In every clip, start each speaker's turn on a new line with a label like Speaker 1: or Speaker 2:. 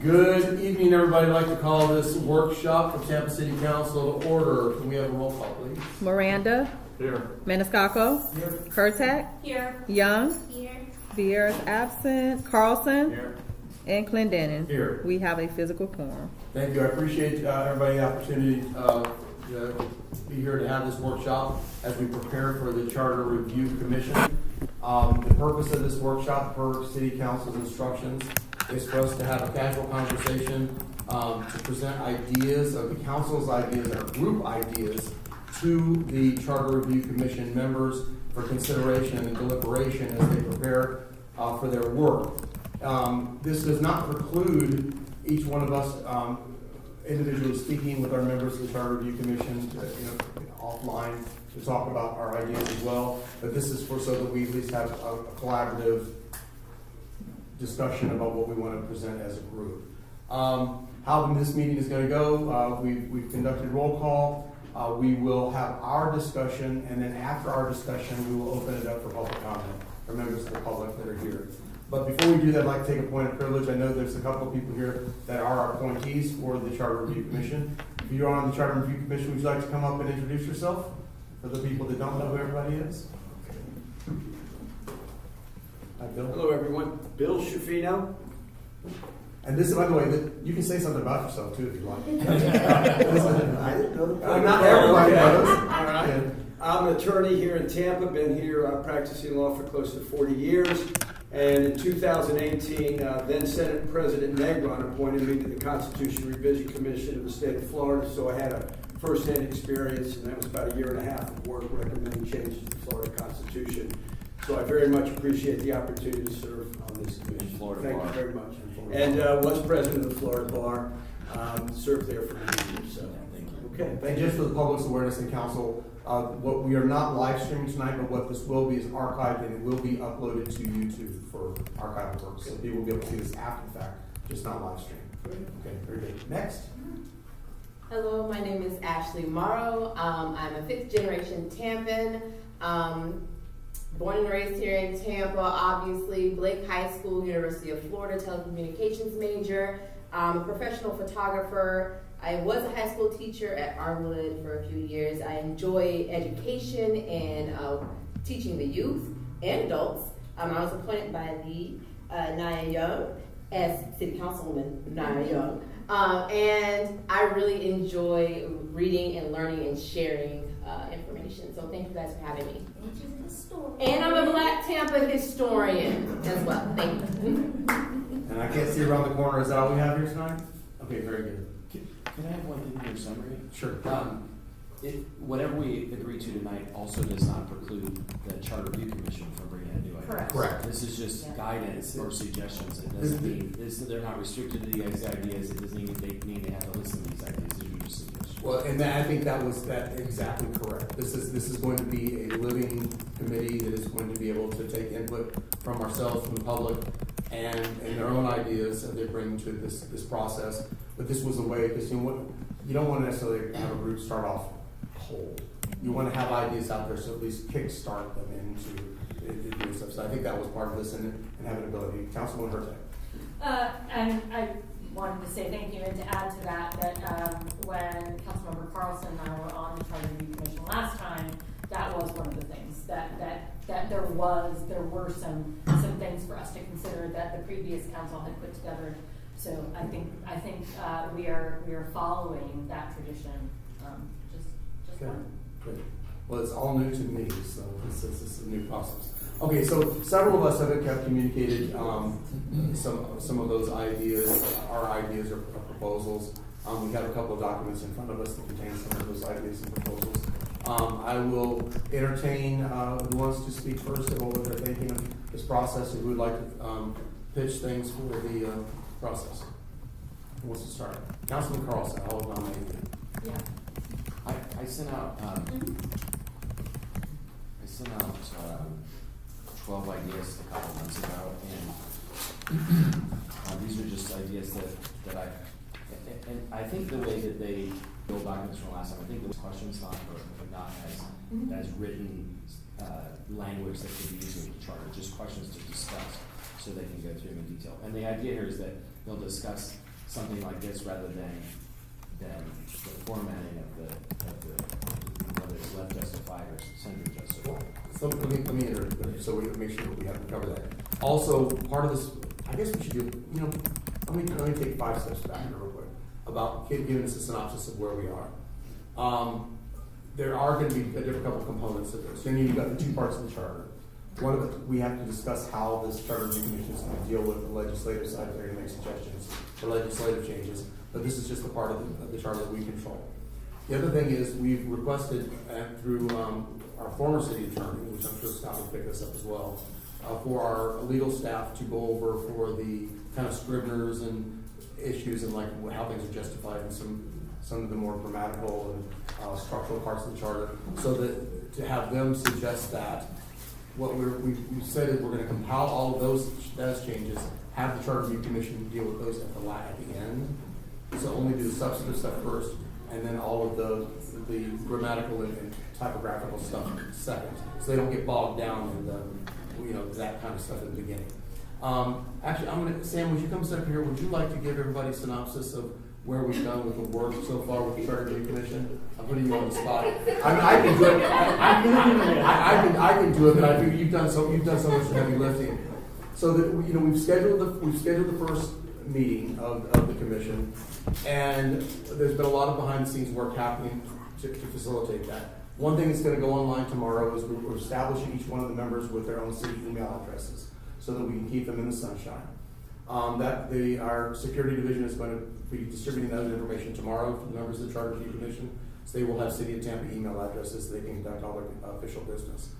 Speaker 1: Good evening, everybody. I'd like to call this workshop for Tampa City Council to order. Can we have a roll call, please?
Speaker 2: Miranda.
Speaker 1: Here.
Speaker 2: Maniscalco.
Speaker 1: Here.
Speaker 2: Kurtak.
Speaker 3: Here.
Speaker 2: Young.
Speaker 3: Here.
Speaker 2: Vieira is absent. Carlson.
Speaker 1: Here.
Speaker 2: And Clendenin.
Speaker 1: Here.
Speaker 2: We have a physical quorum.
Speaker 1: Thank you. I appreciate everybody the opportunity to be here to have this workshop as we prepare for the Charter Review Commission. The purpose of this workshop, per City Council's instructions, is for us to have a casual conversation to present ideas of the council's ideas, our group ideas, to the Charter Review Commission members for consideration and deliberation as they prepare for their work. This does not preclude each one of us individually speaking with our members of the Charter Review Commission, offline to talk about our ideas as well. But this is so that we at least have a collaborative discussion about what we want to present as a group. How this meeting is going to go, we've conducted roll call. We will have our discussion, and then after our discussion, we will open it up for public comment for members of the public that are here. But before we do that, I'd like to take a point of privilege. I know there's a couple of people here that are appointees for the Charter Review Commission. If you're on the Charter Review Commission, would you like to come up and introduce yourself for the people that don't know who everybody is? Hi, Bill.
Speaker 4: Hello, everyone. Bill Shafino.
Speaker 1: And this, by the way, you can say something about yourself too if you like.
Speaker 4: I didn't know the
Speaker 1: Not everybody knows.
Speaker 4: All right. I'm an attorney here in Tampa. Been here practicing law for close to 40 years. And in 2018, then Senate President Negron appointed me to the Constitution Revision Commission of the state of Florida. So I had a first-hand experience, and that was about a year and a half of work recommending changes to the Florida Constitution. So I very much appreciate the opportunity to serve on this commission. Thank you very much. And was president of the Florida Bar, served there for many years. So thank you. Okay.
Speaker 1: And just for the public's awareness and council, what we are not live streaming tonight, but what this will be is archived and it will be uploaded to YouTube for archival purposes. So people will be able to see this after the fact, just not live stream. Okay, very good. Next.
Speaker 5: Hello, my name is Ashley Morrow. I'm a fifth generation Tampan. Born and raised here in Tampa, obviously. Blake High School, University of Florida, telecommunications major. I'm a professional photographer. I was a high school teacher at Armwood for a few years. I enjoy education and teaching the youth and adults. I was appointed by the Naya Young as City Councilwoman Naya Young. And I really enjoy reading and learning and sharing information. So thank you guys for having me. And I'm a Black Tampa historian as well. Thank you.
Speaker 1: And I can't see around the corner. Is that all we have here tonight? Okay, very good.
Speaker 6: Can I have one thing in your summary?
Speaker 1: Sure.
Speaker 6: Whatever we agree to tonight also does not preclude the Charter Review Commission from bringing in new ideas.
Speaker 1: Correct.
Speaker 6: This is just guidance or suggestions. It doesn't mean they're not restricted to these ideas. It doesn't mean they have to listen to these ideas. These are just suggestions.
Speaker 1: Well, and I think that exactly correct. This is going to be a living committee that is going to be able to take input from ourselves, from the public, and their own ideas that they bring to this process. But this was a way, because you don't want to necessarily have a group start off cold. You want to have ideas out there, so at least kickstart them into doing stuff. So I think that was part of this and having ability. Councilwoman Hurtak.
Speaker 3: And I wanted to say thank you, and to add to that, when Councilmember Carlson and I were on the Charter Review Commission last time, that was one of the things that there were some things for us to consider that the previous council had put together. So I think we are following that tradition. Just
Speaker 1: Okay. Good. Well, it's all new to me, so this is a new process. Okay, so several of us have communicated some of those ideas, our ideas or proposals. We have a couple of documents in front of us that contain some of those ideas and proposals. I will entertain who wants to speak first about what they're thinking of this process, and who would like to pitch things for the process. Who wants to start? Councilman Carlson, I'll nominate you.
Speaker 3: yeah.
Speaker 6: I sent out 12 ideas a couple months ago, and these are just ideas that I think the way that they build documents from last time, I think the questions not as written language that could be used in the charter, just questions to discuss so they can go through them in detail. And the idea here is that they'll discuss something like this rather than the formatting of the, whether it's left justified or center justified.
Speaker 1: So let me enter, so we make sure we have to cover that. Also, part of this, I guess we should do, let me take 5 steps back here real quick about giving us a synopsis of where we are. There are going to be a different couple components of this. Then you've got the 2 parts of the charter. One of it, we have to discuss how this charter review commission is going to deal with the legislative side. They're going to make suggestions for legislative changes, but this is just the part of the charter that we control. The other thing is we've requested through our former city attorney, which I'm sure Scott will pick this up as well, for our legal staff to go over for the kind of scriveners and issues and like how things are justified and some of the more grammatical and structural parts of the charter, so that to have them suggest that what we've said is we're going to compile all of those changes, have the charter review commission deal with those at the end. So only do the substantive stuff first, and then all of the grammatical and typographical stuff second, so they don't get bogged down in the that kind of stuff at the beginning. Actually, Sam, would you come sit up here? Would you like to give everybody a synopsis of where we've done with the work so far with the Charter Review Commission? I'm putting you on the spot. I can do it. I can do it, but I think you've done so much heavy lifting. So that we've scheduled the first meeting of the commission, and there's been a lot of behind the scenes work happening to facilitate that. One thing that's going to go online tomorrow is we're establishing each one of the members with their own city email addresses, so that we can keep them in the sunshine. Our security division is going to be distributing that information tomorrow to the members of the Charter Review Commission, so they will have City of Tampa email addresses so they can conduct all their official business.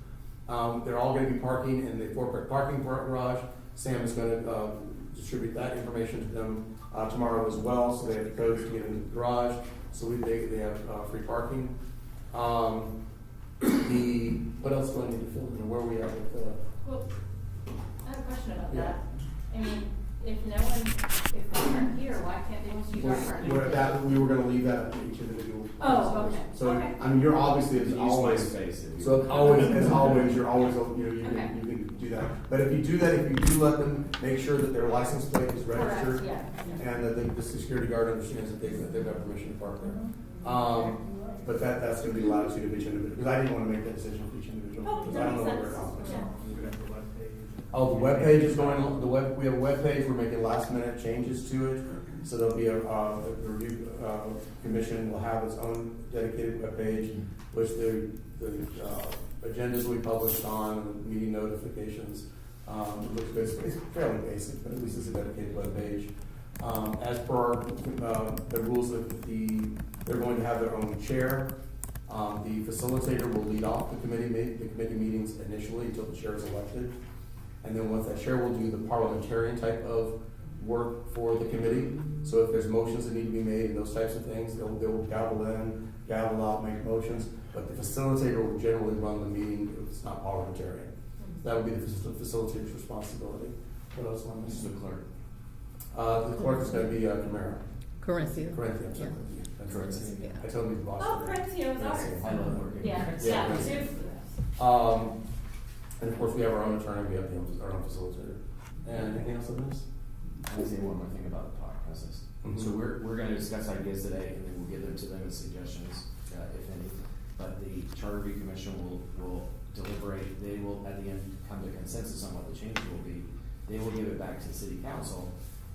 Speaker 1: They're all going to be parking in the four-part parking garage. Sam is going to distribute that information to them tomorrow as well, so they have the codes to get into the garage, so they have free parking. What else do I need to fill in? Where are we at with
Speaker 3: Well, I have a question about
Speaker 1: Yeah.
Speaker 3: that. I mean, if they aren't here, why can't they just use our parking?
Speaker 1: we were going to leave that up to each individual.
Speaker 3: Oh, okay.
Speaker 1: So,
Speaker 3: Okay.
Speaker 1: I mean, you're obviously, as
Speaker 6: Use
Speaker 1: always,
Speaker 6: my space if you-
Speaker 1: so as always, you're always, you
Speaker 3: Okay.
Speaker 1: can do that. But if you do that, if you do let them make sure that their license plate is registered,
Speaker 3: Correct, yeah.
Speaker 1: and that the security guard understands that they've got permission to park there. But that's going to be latitude of each individual, because I didn't want to make that decision for each individual,
Speaker 3: Oh,
Speaker 1: because I
Speaker 3: that
Speaker 1: don't know
Speaker 3: makes
Speaker 1: what their
Speaker 3: sense.
Speaker 1: conflicts
Speaker 3: Yeah.
Speaker 1: are. Oh, the webpage is going on, we have a webpage, we're making last minute changes to it, so there'll be the review commission will have its own dedicated webpage, which the agendas will be published on, and meeting notifications. It looks good, it's fairly basic, but at least it's a dedicated webpage. As per the rules of they're going to have their own chair. The facilitator will lead off the committee meetings initially until the chair is elected. And then once that chair will do the parliamentarian type of work for the committee. So if there's motions that need to be made and those types of things, they'll gavel in, gavel out, make motions. But the facilitator will generally run the meeting if it's not parliamentarian. That would be the facilitator's responsibility. What else am I
Speaker 6: This is
Speaker 1: missing?
Speaker 6: the clerk.
Speaker 1: The clerk is going to be Camara.
Speaker 2: Corinthia.
Speaker 1: Corinthia, I'm sorry.
Speaker 2: Yeah.
Speaker 1: That's right.
Speaker 2: Yeah.
Speaker 1: I told you the boss.
Speaker 3: Oh, Corinthia was
Speaker 1: Yes,
Speaker 3: ours.
Speaker 6: I love working.
Speaker 3: Yeah,
Speaker 1: Yeah.
Speaker 3: yeah, seriously.
Speaker 1: And of course, we have our own attorney, we have our own facilitator. And anything else on this?
Speaker 6: I would say one more thing about the thought process.
Speaker 1: Mhm.
Speaker 6: So we're gonna discuss ideas today, and then we'll give them to them as suggestions, if any. But the Charter Review Commission will deliberate, they will, at the end, come to consensus on what the change will be. They will give it back to the city council,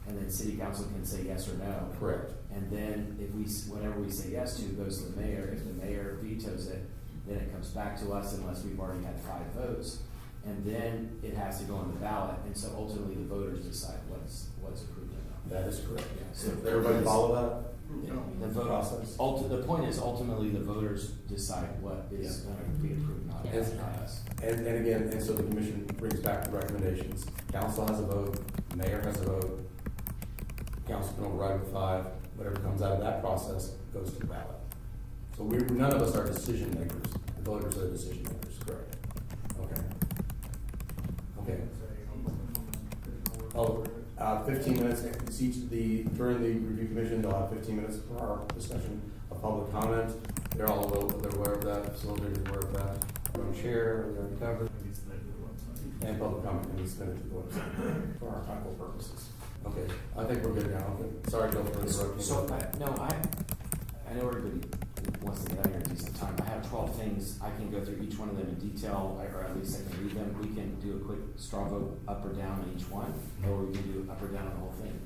Speaker 6: and then city council can say yes or no.
Speaker 1: Correct.
Speaker 6: And then if whatever we say yes to goes to the mayor, if the mayor vetoes it, then it comes back to us unless we've already had 5 votes. And then it has to go on the ballot, and so ultimately the voters decide what's approved or not.
Speaker 1: That is correct.
Speaker 6: Yeah,
Speaker 1: So if everybody follow that?
Speaker 6: The vote
Speaker 1: Process.
Speaker 6: the point is ultimately the voters decide what is
Speaker 1: Yeah.
Speaker 6: going to be approved, not
Speaker 1: Yes.
Speaker 6: us.
Speaker 1: And again, and so the commission brings back the recommendations. Council has a vote, mayor has a vote, council can override with 5, whatever comes out of that process goes to the ballot. So none of us are decision makers, the voters are the decision makers, correct? Okay. Okay. Oh, 15 minutes, during the review commission, they'll have 15 minutes for our discussion of public comment. They're all aware of that, facilitators aware of that. Our own chair, we already covered. And public comment can be submitted to the website for archival purposes. Okay, I think we're good now. Sorry, Bill, for interrupting.
Speaker 6: So, I know everybody wants to get out of here in decent time. I have 12 things. I can go through each one of them in detail, or at least I can read them. We can do a quick straw vote up or down on each one, or we can do up or down on the whole thing.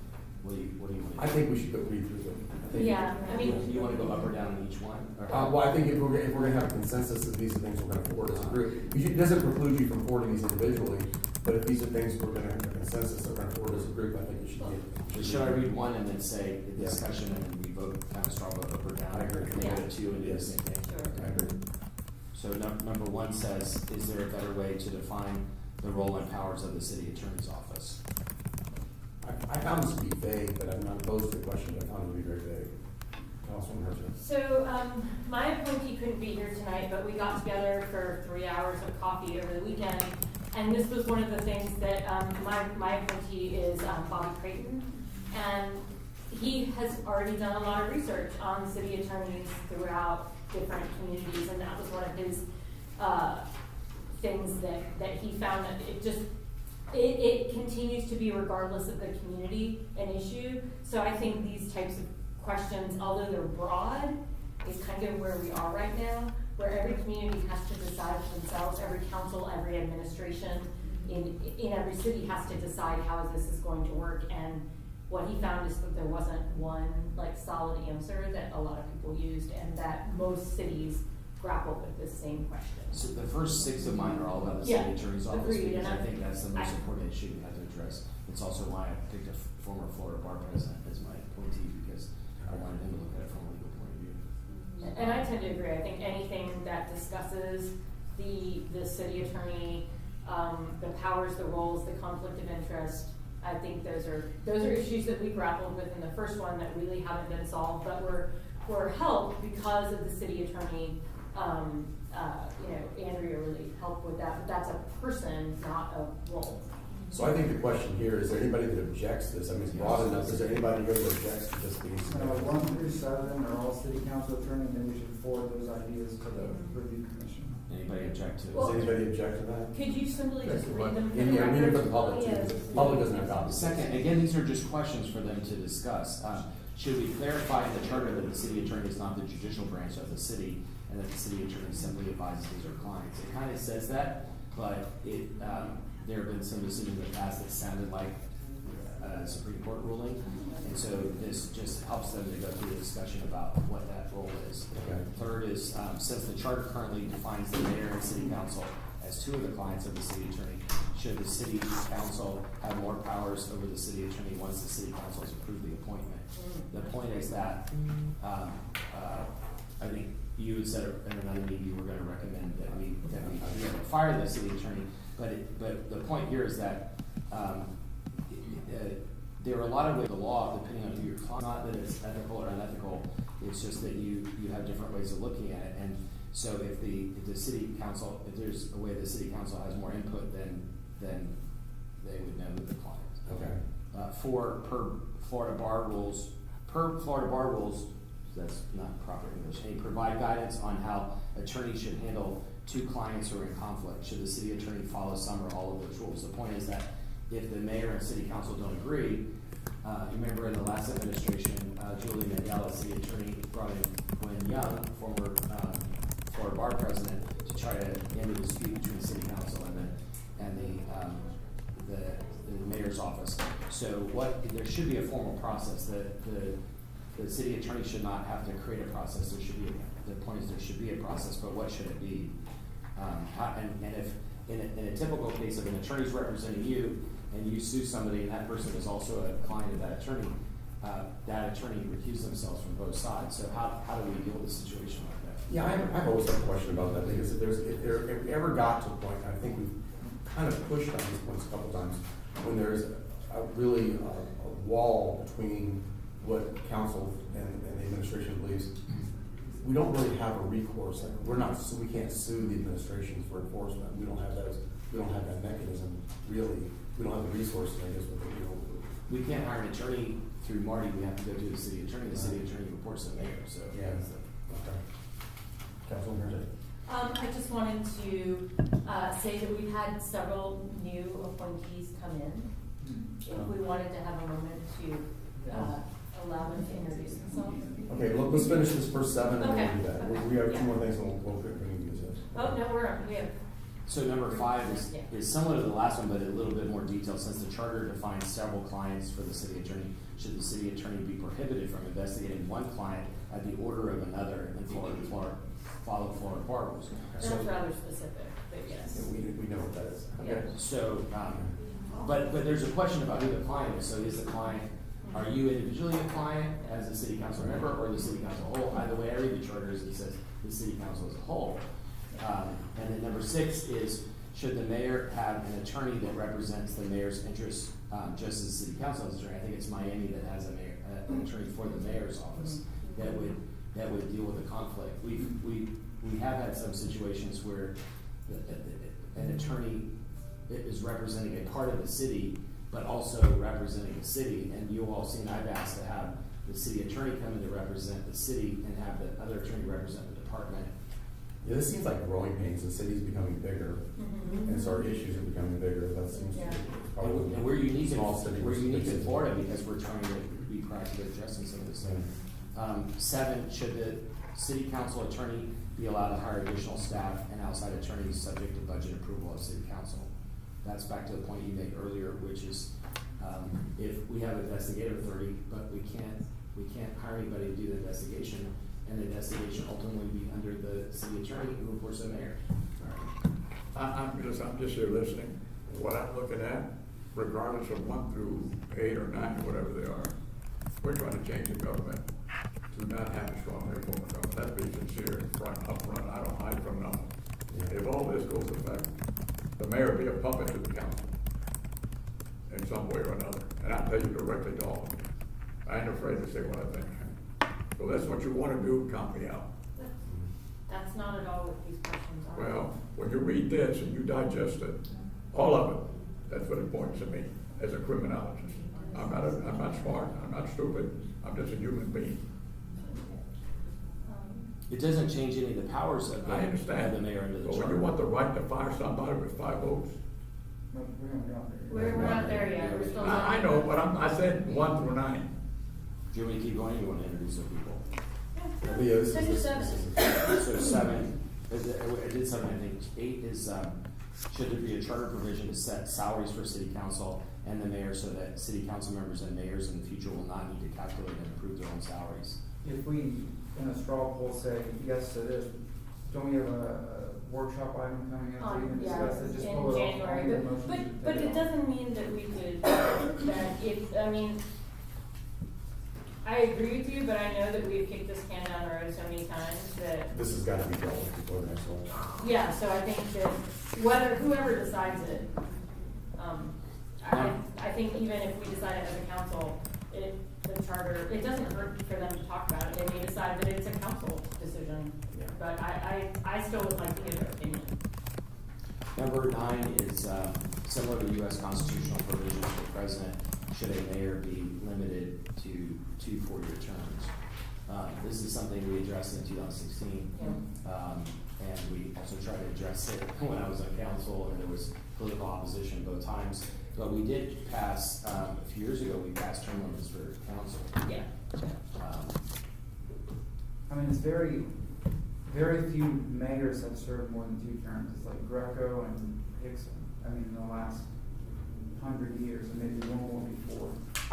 Speaker 6: What do you want to do?
Speaker 1: I think we should go read through them. I think-
Speaker 3: Yeah, I mean,
Speaker 6: You want to go up or down on each one? Or
Speaker 1: Well, I think if we're gonna have a consensus that these are things we're gonna forward as a group, it doesn't preclude you from forwarding these individually, but if these are things we're gonna have a consensus that we're gonna forward as a group, I think it should be.
Speaker 6: Should I read one and then say the discussion and then we vote, kind of straw vote up or down?
Speaker 1: I agree.
Speaker 6: And then go to two and do the same thing?
Speaker 3: Sure.
Speaker 1: I agree.
Speaker 6: So number one says, is there a better way to define the role and powers of the city attorney's office?
Speaker 1: I found this to be vague, but I'm not opposed to the question, but I found it to be very vague. Councilwoman Herzog.
Speaker 3: So, my appointee couldn't be here tonight, but we got together for 3 hours of coffee over the weekend. And this was one of the things that, my appointee is Bobby Creighton. And he has already done a lot of research on city attorneys throughout different communities. And that was one of his, things that he found that it continues to be, regardless of the community, an issue. So I think these types of questions, although they're broad, is kind of where we are right now, where every community has to decide for themselves, every council, every administration in every city has to decide how this is going to work. And what he found is that there wasn't one like solid answer that a lot of people used, and that most cities grapple with this same question.
Speaker 6: So the first 6 of mine are all about the
Speaker 3: Yeah,
Speaker 6: city attorney's office,
Speaker 3: agreed,
Speaker 6: because
Speaker 3: and
Speaker 6: I think that's the most
Speaker 3: I-
Speaker 6: important issue we have to address. It's also why I picked a former Florida bar president as my appointee, because I wanted him to look at it from a legal point of view.
Speaker 3: And I tend to agree. I think anything that discusses the city attorney, the powers, the roles, the conflict of interest, I think those are issues that we grappled with in the first one that really haven't been solved, but were helped because of the city attorney. Andrea really helped with that, but that's a person, not a role.
Speaker 1: So I think the question here, is there anybody that objects to this? I mean, it's broad enough. Is there anybody here that objects to this being?
Speaker 7: 1 through 7 are all city council attorney, and then we should forward those ideas to the review commission.
Speaker 6: Anybody object to it?
Speaker 3: Well-
Speaker 1: Does anybody object to that?
Speaker 3: Could you simply just read them for the
Speaker 1: Yeah, read it for the
Speaker 3: record?
Speaker 1: public too, because the public doesn't have copies.
Speaker 6: Second, again, these are just questions for them to discuss. Should we clarify in the charter that the city attorney is not the judicial branch of the city, and that the city attorney simply advises their clients? It kind of says that, but there have been some decisions in the past that sounded like a Supreme Court ruling, and so this just helps them to go through the discussion about what that role is.
Speaker 1: Okay.
Speaker 6: Third is, since the charter currently defines the mayor and city council as 2 of the clients of the city attorney, should the city council have more powers over the city attorney once the city council has approved the appointment? The point is that, I think you had said in another meeting you were gonna recommend that we fire the city attorney, but the point here is that, there are a lot of ways the law, depending on who you're, not that it's ethical or unethical, it's just that you have different ways of looking at it. And so if the city council, if there's a way the city council has more input, then they would know the client.
Speaker 1: Okay.
Speaker 6: Per Florida bar rules, that's not proper English, they provide guidance on how attorneys should handle 2 clients who are in conflict. Should the city attorney follow some or all of those rules? The point is that if the mayor and city council don't agree, you remember in the last administration, Julie Mandela, city attorney, brought in Gwen Young, former Florida bar president, to try to end the dispute between the city council and the mayor's office. So there should be a formal process. The city attorney should not have to create a process. The point is there should be a process, but what should it be? And if in a typical case of an attorney's representing you and you sue somebody and that person is also a client of that attorney recuse themselves from both sides. So how do we deal with a situation like that?
Speaker 1: Yeah, I've always had a question about that, because if we ever got to a point, I think we've kind of pushed on these points a couple times, when there's really a wall between what council and the administration believes, we don't really have a recourse. Like we can't sue the administration for enforcement. We don't have that mechanism, really. We don't have the resources, I guess,
Speaker 6: We can't hire an attorney through Marty, we have to go to the city attorney. The city attorney reports to the mayor, so.
Speaker 1: Yeah. Okay. Councilwoman Herzog.
Speaker 3: I just wanted to say that we've had several new appointees come in. If we wanted to have a moment to, allow them to introduce themselves.
Speaker 1: Okay, let's finish this first 7 and then we'll do that.
Speaker 3: Okay.
Speaker 1: We have
Speaker 3: Yeah.
Speaker 1: 2 more things and we'll continue this.
Speaker 3: Oh, no, we have,
Speaker 6: So number 5
Speaker 3: Yeah.
Speaker 6: is similar to the last one, but a little bit more detailed. Since the charter defines several clients for the city attorney, should the city attorney be prohibited from investigating one client at the order of another and follow Florida bar rules?
Speaker 3: that's
Speaker 6: So,
Speaker 3: rather specific, but yes.
Speaker 1: We know what that is. Okay.
Speaker 6: so, but there's a question about who the client is. So is the client, are you individually a client as a city council member or the city council whole? Either way, I read the charter as it says the city council as a whole. And then number 6 is, should the mayor have an attorney that represents the mayor's interests, just as the city council has an attorney? I think it's Miami that has an attorney for the mayor's office that would deal with the conflict. We have had some situations where an attorney is representing a part of the city, but also representing the city. And you all seen, I've asked to have the city attorney come in to represent the city and have the other attorney represent the department.
Speaker 1: Yeah, this seems like growing pains. The city's becoming bigger, and so our issues are becoming bigger. That seems to
Speaker 3: Yeah.
Speaker 1: be probably
Speaker 6: And we're unique in,
Speaker 1: small city
Speaker 6: we're
Speaker 1: versus
Speaker 6: unique
Speaker 1: big
Speaker 6: in
Speaker 1: city.
Speaker 6: Florida because we're trying to be proactive in addressing some of this stuff. 7, should the city council attorney be allowed to hire additional staff and outside attorneys subject to budget approval of city council? That's back to the point you made earlier, which is, if we have investigative authority, but we can't hire anybody to do the investigation, and the investigation ultimately be under the city attorney who reports to the mayor.
Speaker 8: I'm just here listening. What I'm looking at, regardless of 1 through 8 or 9, whatever they are, we're trying to change the government to not have a strong reform of government. Let's be sincere, up front, I don't hide from nothing. If all this goes to effect, the mayor be a puppet to the council in some way or another. And I tell you directly to all of you, I ain't afraid to say what I think. So that's what you want to do, count me out.
Speaker 3: That's not at all what these questions are.
Speaker 8: Well, when you read this and you digest it, all of it, that's what it points to me as a criminologist. I'm not smart, I'm not stupid, I'm just a human being.
Speaker 6: It doesn't change any of the powers of
Speaker 8: I understand.
Speaker 6: the mayor under the
Speaker 8: But when
Speaker 6: charter.
Speaker 8: you want the right to fire somebody with 5 votes,
Speaker 7: No, we're gonna go there.
Speaker 3: We're not there yet, we're still.
Speaker 8: I know, but I said 1 through 9.
Speaker 6: Do you want me to keep going, or you want to introduce the people?
Speaker 1: Yeah, this
Speaker 3: Six or
Speaker 1: is-
Speaker 3: seven.
Speaker 1: this is-
Speaker 6: So 7, I did 7, I think. 8 is, should there be a charter provision to set salaries for city council and the mayor so that city council members and mayors in the future will not need to calculate and approve their own salaries?
Speaker 7: If we, in a straw poll, say yes to this, don't we have a workshop item coming up, so we can
Speaker 3: Yeah,
Speaker 7: discuss it, just
Speaker 3: in
Speaker 7: pull it off?
Speaker 3: January,
Speaker 7: I'll make a motion to
Speaker 3: but
Speaker 7: take
Speaker 3: it
Speaker 7: off.
Speaker 3: doesn't mean that we could, that if, I mean, I agree with you, but I know that we've kicked this can down the road so many times that,
Speaker 1: This has got to be dealt with before the next one.
Speaker 3: yeah, so I think that whoever decides it, I think even if we decide it as a council, the charter, it doesn't hurt for them to talk about it. They may decide that it's a council decision,
Speaker 1: Yeah.
Speaker 3: but I still would like to give an opinion.
Speaker 6: Number 9 is similar to U.S. constitutional provisions. The president, should a mayor be limited to 2 4-year terms? This is something we addressed in 2016. And we also tried to address it when I was on council, and there was political opposition both times. But we did pass, a few years ago, we passed term limits for council.
Speaker 3: Yeah.
Speaker 7: I mean, it's very few mayors have served more than 2 terms. It's like Greco and Hickson. I mean, in the last 100 years, and maybe one more before,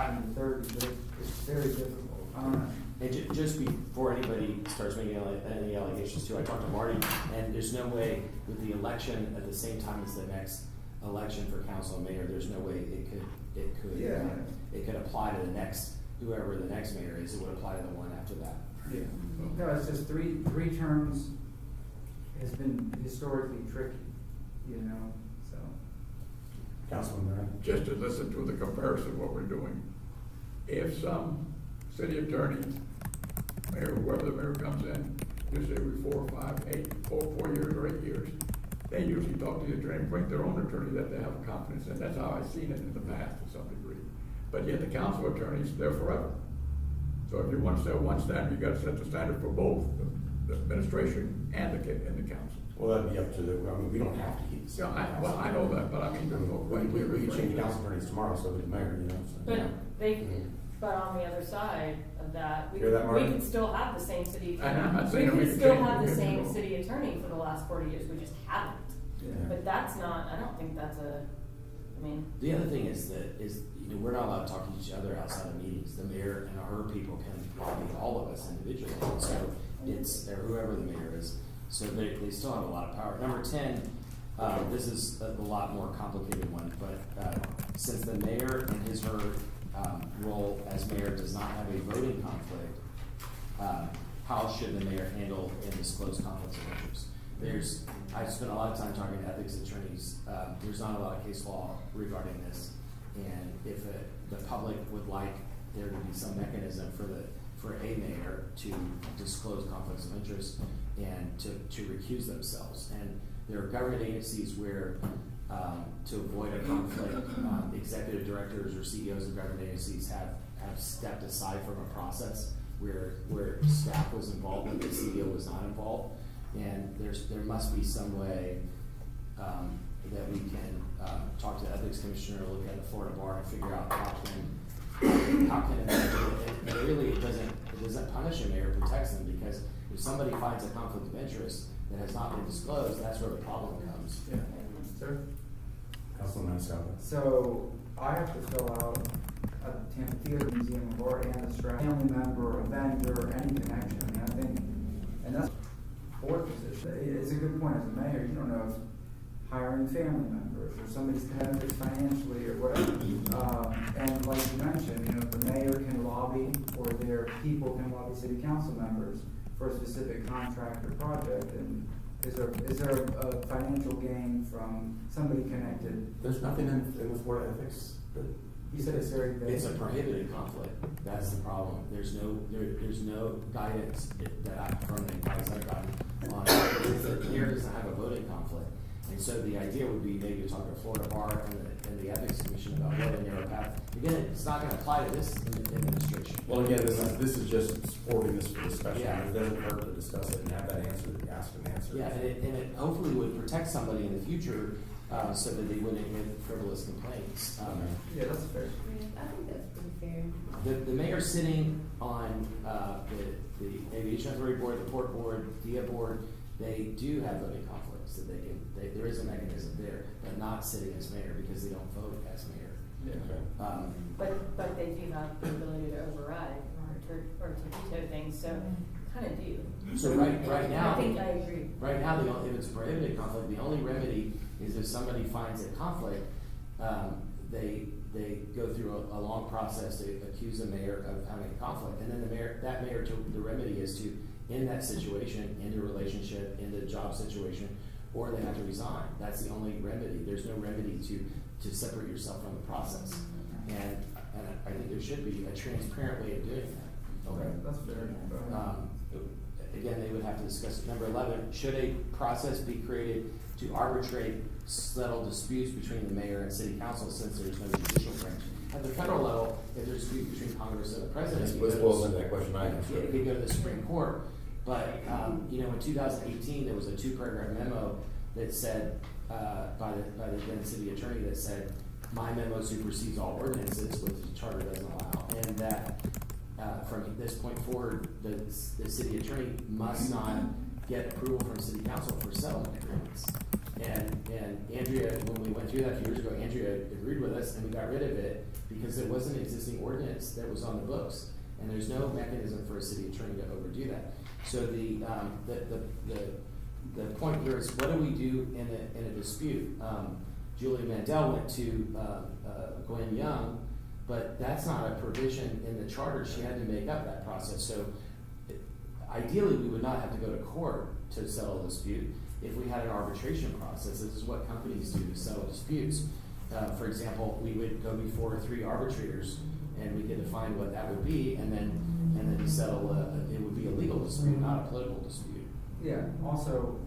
Speaker 7: in the 30s, but it's very difficult. I don't know.
Speaker 6: And just before anybody starts making any allegations too, I talked to Marty, and there's no way with the election at the same time as the next election for council and mayor, there's no way it could apply to the next, whoever the next mayor is, it would apply to the one after that.
Speaker 7: Yeah. No, it's just three terms has been historically tricky, you know, so.
Speaker 1: Councilman Moran?
Speaker 8: Just to listen to the comparison of what we're doing. If some city attorney, mayor, whoever the mayor comes in, just say every 4, 5, 8, 4 years or 8 years, they usually talk to the attorney, bring their own attorney that they have confidence in. That's how I've seen it in the past to some degree. But yet the council attorneys, they're forever. So if you want to set one standard, you gotta set the standard for both the administration and the council.
Speaker 1: Well, that'd be up to I mean, we don't have to keep the same.
Speaker 8: Well, I know that, but I mean, there's no way.
Speaker 1: We can change council attorneys tomorrow, so does the mayor, you know. So.
Speaker 3: But they, But on the other side of that, we
Speaker 1: Hear that, Marty?
Speaker 3: could still have the same city
Speaker 8: I know, I'm not
Speaker 3: attorney.
Speaker 8: saying
Speaker 3: We
Speaker 8: we
Speaker 3: could
Speaker 8: can
Speaker 3: still
Speaker 8: change
Speaker 3: have
Speaker 8: it,
Speaker 3: the
Speaker 8: we
Speaker 3: same
Speaker 8: can.
Speaker 3: city attorney for the last 40 years, we just haven't. But that's not, I don't think that's I mean,
Speaker 6: The other thing is we're not allowed to talk to each other outside of meetings. The mayor and her people can lobby all of us individually, and so or whoever the mayor is. So they still have a lot of power. Number 10, this is a lot more complicated one, but since the mayor and her role as mayor does not have a voting conflict, how should the mayor handle and disclose conflicts of interest? I've spent a lot of time talking to ethics attorneys. There's not a lot of case law regarding this, and if the public would like there to be some mechanism for a mayor to disclose conflicts of interest and to recuse themselves. And there are government agencies where, to avoid a conflict, executive directors or CEOs of government agencies have stepped aside from a process where staff was involved and the CEO was not involved. And there must be some way that we can talk to the ethics commissioner, look at the Florida bar, and figure out how can it really it doesn't punish a mayor, it protects them, because if somebody finds a conflict of interest that has not been disclosed, that's where the problem comes.
Speaker 7: Yeah. Sir?
Speaker 1: Councilman Maniscalco.
Speaker 7: So I have to fill out a Tampa Theater Museum of Art and a Strat family member, a vendor, any connection. I mean, I think, and that's board position. It's a good point as a mayor. You don't know if hiring family members or somebody's connected financially or whatever. And like you mentioned, the mayor can lobby, or their people can lobby city council members for a specific contract or project. And is there a financial gain from somebody connected?
Speaker 1: There's nothing in the Florida ethics that
Speaker 7: You said it's very vague.
Speaker 6: It's a prohibited conflict. That's the problem. There's no guidance from the advice I've gotten on it. The mayor doesn't have a voting conflict. And so the idea would be maybe to talk to Florida Bar and the Ethics Commission about what a narrow path. Again, it's not going to apply to this administration.
Speaker 1: Well, again, this is just supporting this for discussion.
Speaker 6: Yeah.
Speaker 1: It doesn't hurt to discuss it and have that answer, ask and answer.
Speaker 6: Yeah, and it hopefully would protect somebody in the future so that they wouldn't get frivolous complaints.
Speaker 7: Yeah, that's fair.
Speaker 5: I think that's pretty fair.
Speaker 6: The mayor sitting on the Aviation Authority Board, the Port Board, DIA Board, they do have voting conflicts that there is a mechanism there, but not sitting as mayor because they don't vote as mayor.
Speaker 7: Yeah.
Speaker 3: but they do have the ability to override or to veto things, so kind of do.
Speaker 6: So right now,
Speaker 3: I think I agree.
Speaker 6: right now, if it's a prohibited conflict, the only remedy is if somebody finds a conflict, they go through a long process to accuse the mayor of having a conflict, and then the remedy is to end that situation, end a relationship, end a job situation, or they have to resign. That's the only remedy. There's no remedy to separate yourself from the process, and I think there should be a transparent way of doing that.
Speaker 7: Okay, that's fair.
Speaker 6: Again, they would have to discuss it. Number 11, should a process be created to arbitrate settle disputes between the mayor and city council since there's no judicial branch? At the federal level, if there's disputes between Congress and the president,
Speaker 1: Let's boil into that question.
Speaker 6: it could go to the Supreme Court. But, in 2018, there was a 2-paragraph memo that said, by the then city attorney, that said, my memo supersedes all ordinances, which the charter doesn't allow, and that from this point forward, the city attorney must not get approval from city council for settlement agreements. And Andrea, when we went through that a few years ago, Andrea agreed with us, and we got rid of it because there was an existing ordinance that was on the books, and there's no mechanism for a city attorney to overdo that. So the point here is, what do we do in a dispute? Julie Mandel went to Gwen Young, but that's not a provision in the charter. She had to make up that process. So ideally, we would not have to go to court to settle a dispute. If we had an arbitration process, this is what companies do to settle disputes. For example, we would go before 3 arbitrators, and we could define what that would be, and then settle. It would be a legal dispute, not a political dispute.
Speaker 7: Yeah, also,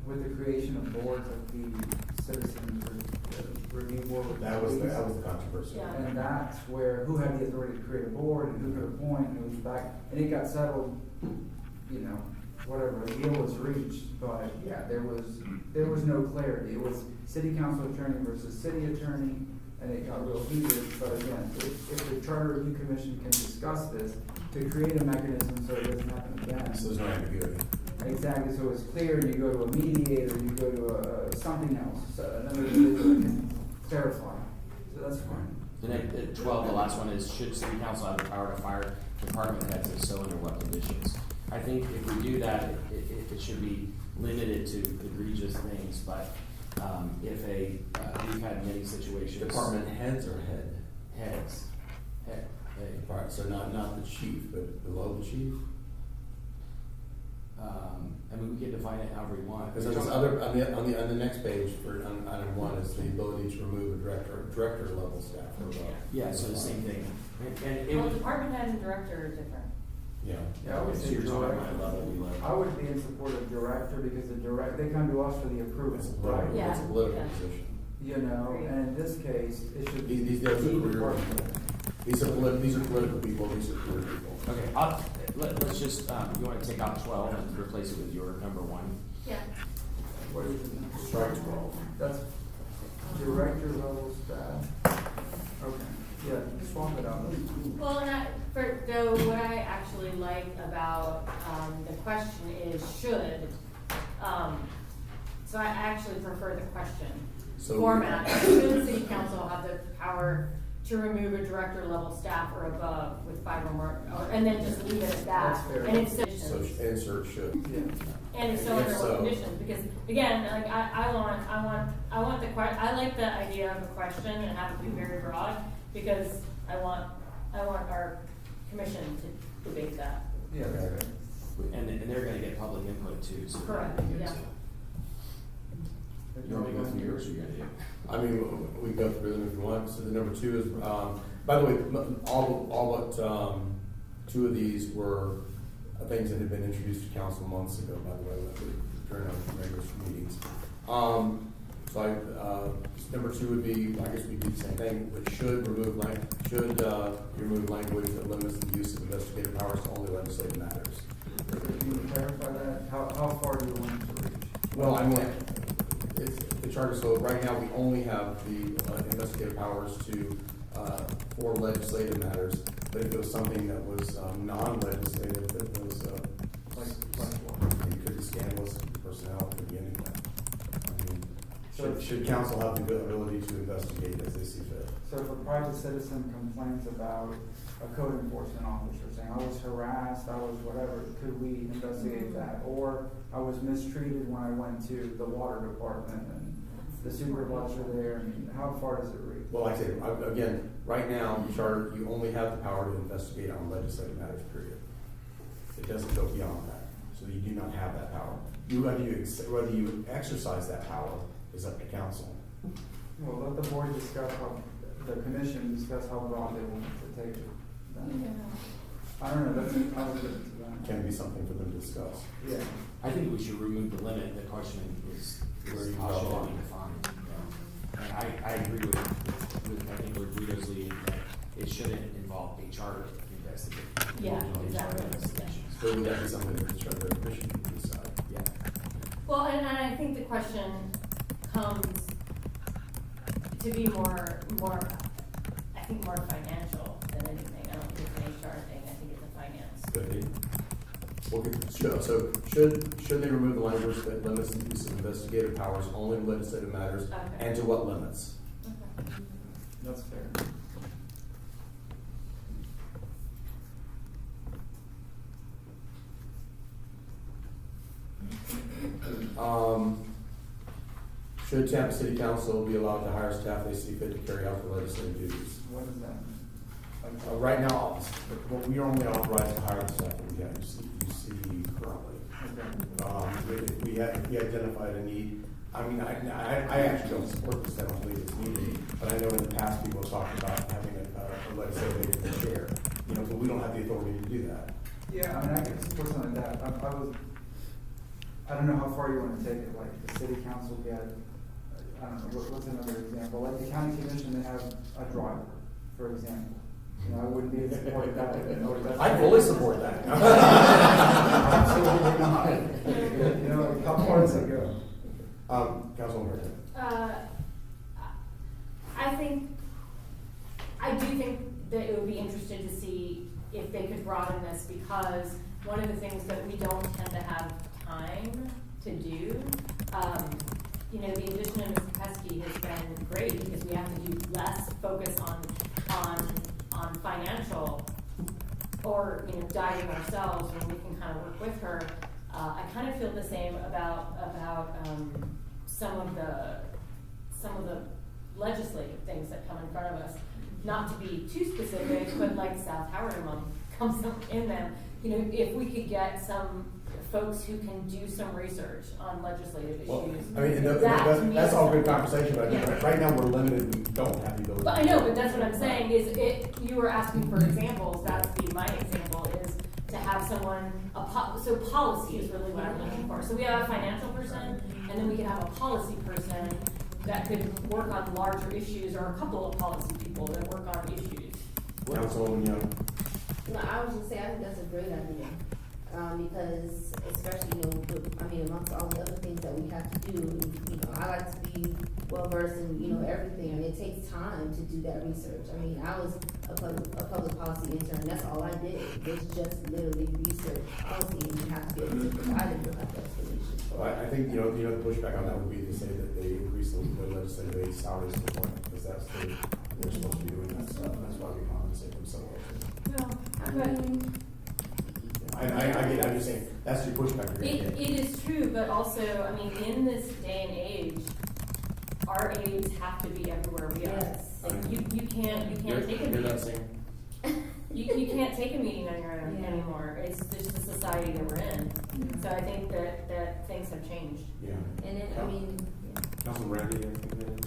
Speaker 7: with the creation of boards like the Citizens Review Board.
Speaker 1: That was the controversy.
Speaker 3: Yeah.
Speaker 7: And that's where, who had the authority to create a board and who could appoint, and it was back, and it got settled, whatever, a deal was reached, but yeah, there was no clarity. It was city council attorney versus city attorney, and it got real heated, but again, if the charter review commission can discuss this, to create a mechanism so it doesn't happen again.
Speaker 1: So there's no ambiguity.
Speaker 7: Exactly, so it's clear, you go to a mediator, you go to something else, so another individual can clarify, so that's fine.
Speaker 6: And at 12, the last one is, should city council have the power to fire department heads, if so, under what conditions? I think if we do that, it should be limited to egregious things, but if we've had many situations.
Speaker 1: Department heads or head?
Speaker 6: Heads. Head.
Speaker 1: Right, so not the chief, but below the chief?
Speaker 6: I mean, we can define it however we want.
Speaker 1: Because there's other, on the next page, on item 1, is the ability to remove a director level staff or above.
Speaker 6: Yeah, so the same thing. And it
Speaker 3: Well,
Speaker 6: would,
Speaker 3: department head and director are different.
Speaker 1: Yeah.
Speaker 7: Yeah, I would
Speaker 6: so
Speaker 7: say
Speaker 6: you're talking about
Speaker 7: director.
Speaker 6: level below.
Speaker 7: I would be in support of director because they come to us for the approval,
Speaker 1: It's a
Speaker 7: right?
Speaker 1: political,
Speaker 3: Yeah.
Speaker 1: it's a political
Speaker 3: Yeah.
Speaker 1: position.
Speaker 7: You know,
Speaker 3: Agreed.
Speaker 7: and in this case, it should be.
Speaker 1: These are
Speaker 7: the
Speaker 1: career
Speaker 7: department.
Speaker 1: people. These are political people, these are career people.
Speaker 6: Okay, let's just, you wanna take out 12 and replace it with your number 1?
Speaker 3: Yeah.
Speaker 7: What is it now?
Speaker 1: Strike 12.
Speaker 7: That's director level staff. Okay, yeah, swap it out.
Speaker 3: Well, and what I actually like about, the question is should, so I actually prefer the question
Speaker 1: So-
Speaker 3: format. Should city council have the power to remove a director level staff or above with 5 or more, and then just leave it at that?
Speaker 7: That's fair.
Speaker 3: And if so,
Speaker 1: So insert should.
Speaker 7: Yeah.
Speaker 3: and if so,
Speaker 1: If
Speaker 3: under
Speaker 1: so-
Speaker 3: what conditions? Because again, like I want I like the idea of a question and have it be very broad, because I want our commission to debate that.
Speaker 7: Yeah, that's fair.
Speaker 6: And they're gonna get public input too, so.
Speaker 3: Correct, yeah.
Speaker 6: You want me to go through yours or you gonna do?
Speaker 1: I mean, we can go through them if you want. So the number 2 is, by the way, all but 2 of these were things that had been introduced to council months ago, by the way, during our regular meetings. Number 2 would be, I guess we do the same thing, which should remove language that limits the use of investigative powers to only legislative matters.
Speaker 7: Can you clarify that? How far do you want it to reach?
Speaker 1: Well, I mean, it's the charter, so right now we only have the investigative powers for legislative matters, but if it was something that was non-legislative, that was,
Speaker 7: Like what?
Speaker 1: it could be scandalous personnel, it could be anything. I mean,
Speaker 7: So-
Speaker 1: should council have the ability to investigate as they see fit?
Speaker 7: So if a private citizen complains about a code enforcement officer saying, I was harassed, I was whatever, could we investigate that? Or I was mistreated when I went to the water department and the supervisor there, and how far does it reach?
Speaker 1: Well, like I said, again, right now, in the charter, you only have the power to investigate on legislative matters, period. It doesn't go beyond that, so you do not have that power. Whether you exercise that power is up to council.
Speaker 7: Well, let the board discuss the commission discuss how broad they want to take it. I don't know, I would give it to them.
Speaker 1: Can be something for them to discuss.
Speaker 7: Yeah.
Speaker 6: I think we should remove the limit. The question is
Speaker 1: Where you
Speaker 6: how
Speaker 1: draw
Speaker 6: should
Speaker 1: the
Speaker 6: it
Speaker 1: line.
Speaker 6: be defined? And I agree with I think where Guido's leading, that it shouldn't involve a charter investigation.
Speaker 3: Yeah,
Speaker 6: Individual
Speaker 3: exactly.
Speaker 6: investigations.
Speaker 1: So would that be something that the charter commission can decide?
Speaker 6: Yeah.
Speaker 3: Well, and I think the question comes to be more, I think more financial than anything. I don't think it's an HR thing, I think it's a finance.
Speaker 1: Could be. Should they remove the language that limits the use of investigative powers only in legislative matters,
Speaker 3: Okay.
Speaker 1: and to what limits?
Speaker 3: Okay.
Speaker 7: That's fair.
Speaker 1: Should Tampa City Council be allowed to hire staff they see fit to carry out their legislative duties?
Speaker 7: What does that mean? Like,
Speaker 1: Right now, we are only authorized to hire the staff that we have, you see currently.
Speaker 7: okay.
Speaker 1: If we identified a need, I mean, I actually don't support this, I don't believe it's needed, but I know in the past people have talked about having a legislative chair, you know, but we don't have the authority to do that.
Speaker 7: Yeah, I mean, I can support something like that. I don't know how far you want to take it, like the city council get, I don't know, what's another example? Like the county commission, they have a driver, for example. You know, I wouldn't be in support of that. You know, that's-
Speaker 1: I fully support that.
Speaker 7: Absolutely not. You know, like, how far does it go?
Speaker 1: Councilwoman Burton.
Speaker 3: I think I do think that it would be interesting to see if they could broaden this, because one of the things that we don't tend to have time to do, you know, the addition of Ms. Pesky has been great, because we have to do less focus on financial, or, you know, diving ourselves, when we can kind of work with her. I kind of feel the same about some of the legislative things that come in front of us. Not to be too specific, but like South Howard among comes in them. You know, if we could get some folks who can do some research on legislative issues.
Speaker 1: Well, I mean, and
Speaker 3: that to me
Speaker 1: that's
Speaker 3: is
Speaker 1: all good
Speaker 3: something.
Speaker 1: conversation, but
Speaker 3: Yeah.
Speaker 1: right now we're limited, we don't have the ability.
Speaker 3: But I know, but that's what I'm saying, is it, you were asking for examples, that's my example, is to have someone, so policy is really what I'm looking for. So we have a financial person, and then we could have a policy person that could work on larger issues, or a couple of policy people that work on issues.
Speaker 1: Councilwoman Young.
Speaker 9: No, I was just saying, I think that's a great idea. Because especially, you know, amongst all the other things that we have to do, you know, I like to be well versed in, you know, everything. I mean, it takes time to do that research. I mean, I was a public policy intern. That's all I did. Was just literally research policy, and you have to be able to provide it with that explanation.
Speaker 1: Well, I think, you know, the pushback on that would be to say that they increase the legislative aid salaries for one, because that's they're supposed to be doing that stuff. That's why we compensate them so well. I'm just saying, that's your pushback you're gonna
Speaker 3: It
Speaker 1: get.
Speaker 3: is true, but also, I mean, in this day and age, our aides have to be everywhere we are.
Speaker 9: Yes.
Speaker 3: Like, you can't take a
Speaker 1: You're not
Speaker 3: meeting.
Speaker 1: saying,
Speaker 3: You can't take a meeting on your own
Speaker 9: Yeah.
Speaker 3: anymore. It's just the society that we're in. So I think that things have changed.
Speaker 1: yeah.
Speaker 9: And then, I mean,
Speaker 1: Councilman Randy, anything to add?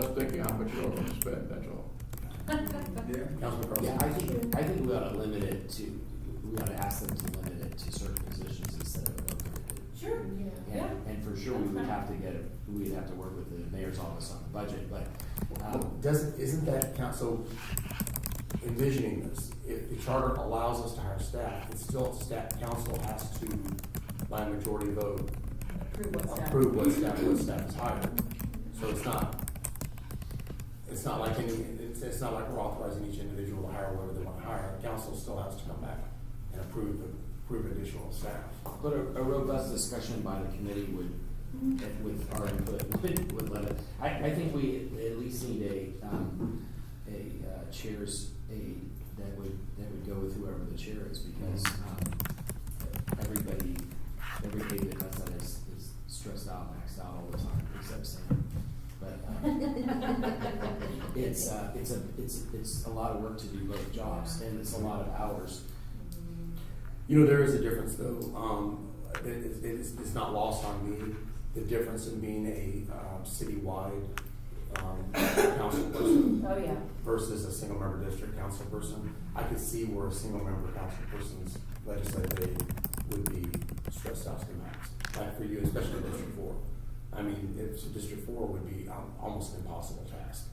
Speaker 8: Just thinking how much you're gonna spend, that's all.
Speaker 1: Councilman Carlson?
Speaker 6: Yeah, I think we ought to limit it to, we ought to ask them to limit it to certain positions instead of open it.
Speaker 3: Sure.
Speaker 9: yeah.
Speaker 6: And for sure, we would have to we'd have to work with the mayor's office on the budget, but,
Speaker 1: Isn't that council envisioning this? If the charter allows us to hire staff, it's still staff, council has to, by a majority vote,
Speaker 3: Approve what's done.
Speaker 1: approve what staff is hired. So it's not like it's not like we're authorizing each individual to hire whoever they want to hire. Council still has to come back and approve additional staff.
Speaker 6: but a robust discussion by the committee would, with our input, would let it, I think we at least need a chairs aide that would go with whoever the chair is, because, everybody that does that is stressed out, maxed out all the time, except Sam. But, it's a lot of work to do both jobs, and it's a lot of hours.
Speaker 1: You know, there is a difference though. It's not lost on me, the difference in being a citywide council person
Speaker 3: Oh, yeah.
Speaker 1: versus a single member district council person. I could see where a single member council person's legislative aid would be stressed out to the max. Like for you, especially District 4. I mean, District 4 would be almost an impossible task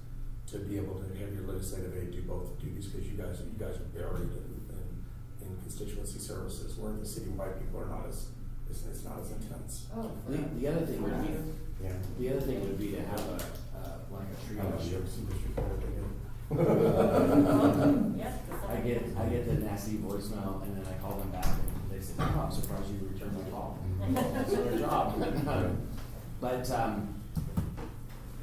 Speaker 1: to be able to have your legislative aid do both duties, because you guys are buried in constituency services, where the citywide people are not as, it's not as intense.
Speaker 3: Oh.
Speaker 6: The other thing would be,
Speaker 1: Yeah.
Speaker 6: the other thing would be to have like a
Speaker 1: I don't know,
Speaker 6: triage.
Speaker 1: you ever seen District 4?
Speaker 3: Yes.
Speaker 6: I get the nasty voicemail, and then I call them back, and they say, "Oh, I'm surprised you returned my call." That's their job. But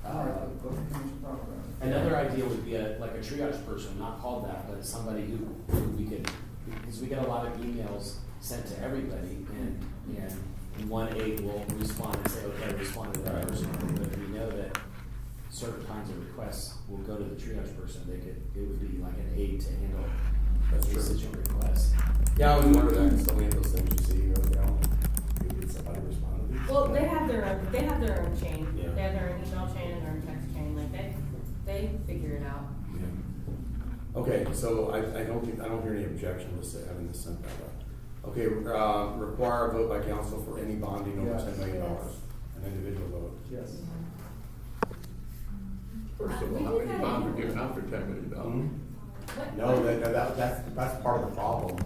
Speaker 7: All right, let the commission talk about it.
Speaker 6: another idea would be like a triage person, not called that, but somebody who we could, because we get a lot of emails sent to everybody, and one aide will respond and say, okay, respond to that person. But if we know that certain kinds of requests will go to the triage person, it would be like an aide to handle
Speaker 1: That's
Speaker 6: those
Speaker 1: true.
Speaker 6: such requests.
Speaker 1: Yeah, I always wonder that, because so many of those things you see, you're like, oh, did somebody respond to these?
Speaker 3: Well, they have their own chain.
Speaker 1: Yeah.
Speaker 3: They have their own email chain and their own text chain. Like they figure it out.
Speaker 1: Yeah. Okay, so I don't hear any objection to having this sent back up. Okay, require a vote by council for any bonding over
Speaker 7: Yes.
Speaker 1: $10 million, an individual vote.
Speaker 7: Yes.
Speaker 8: First of all, how many bonds are given out for $10 million?
Speaker 1: No, that's part of the problem,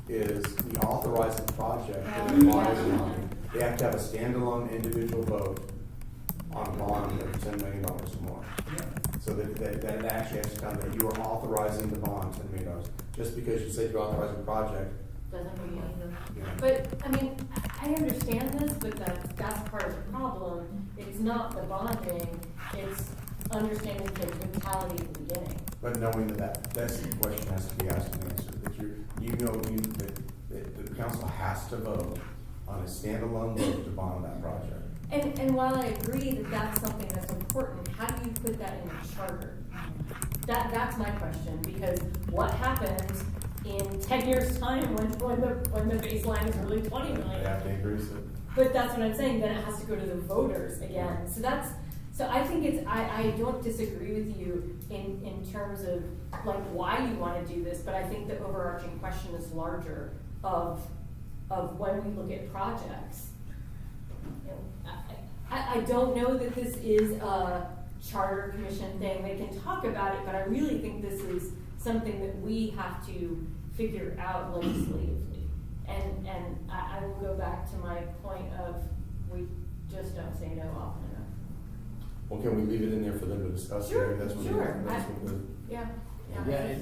Speaker 1: is we authorize the project, and the bond is bonding. They have to have a standalone individual vote on a bond of $10 million or more. So So that actually has to come, that you are authorizing the bond, $10 million. Just because you said you're authorizing a project,
Speaker 3: Doesn't mean,
Speaker 1: you know.
Speaker 3: but, I mean, I understand this, but that's part of the problem. It's not the bonding, it's understanding the totality at the beginning.
Speaker 1: But knowing that's the question has to be asked and answered, that the council has to vote on a standalone vote to bond that project.
Speaker 3: And while I agree that that's something that's important, how do you put that in the charter? That's my question, because what happens in 10 years' time when the baseline is really 20
Speaker 1: They
Speaker 3: million?
Speaker 1: have to increase it.
Speaker 3: But that's what I'm saying, then it has to go to the voters again. So I think I don't disagree with you in terms of like why you wanna do this, but I think the overarching question is larger of when we look at projects. You know, I don't know that this is a charter commission thing, they can talk about it, but I really think this is something that we have to figure out legislatively. And I will go back to my point of, we just don't say no often enough.
Speaker 1: Well, can we leave it in there for them to discuss?
Speaker 3: Sure,
Speaker 1: That's what
Speaker 3: sure.
Speaker 1: that's what the,
Speaker 3: Yeah,
Speaker 6: Yeah,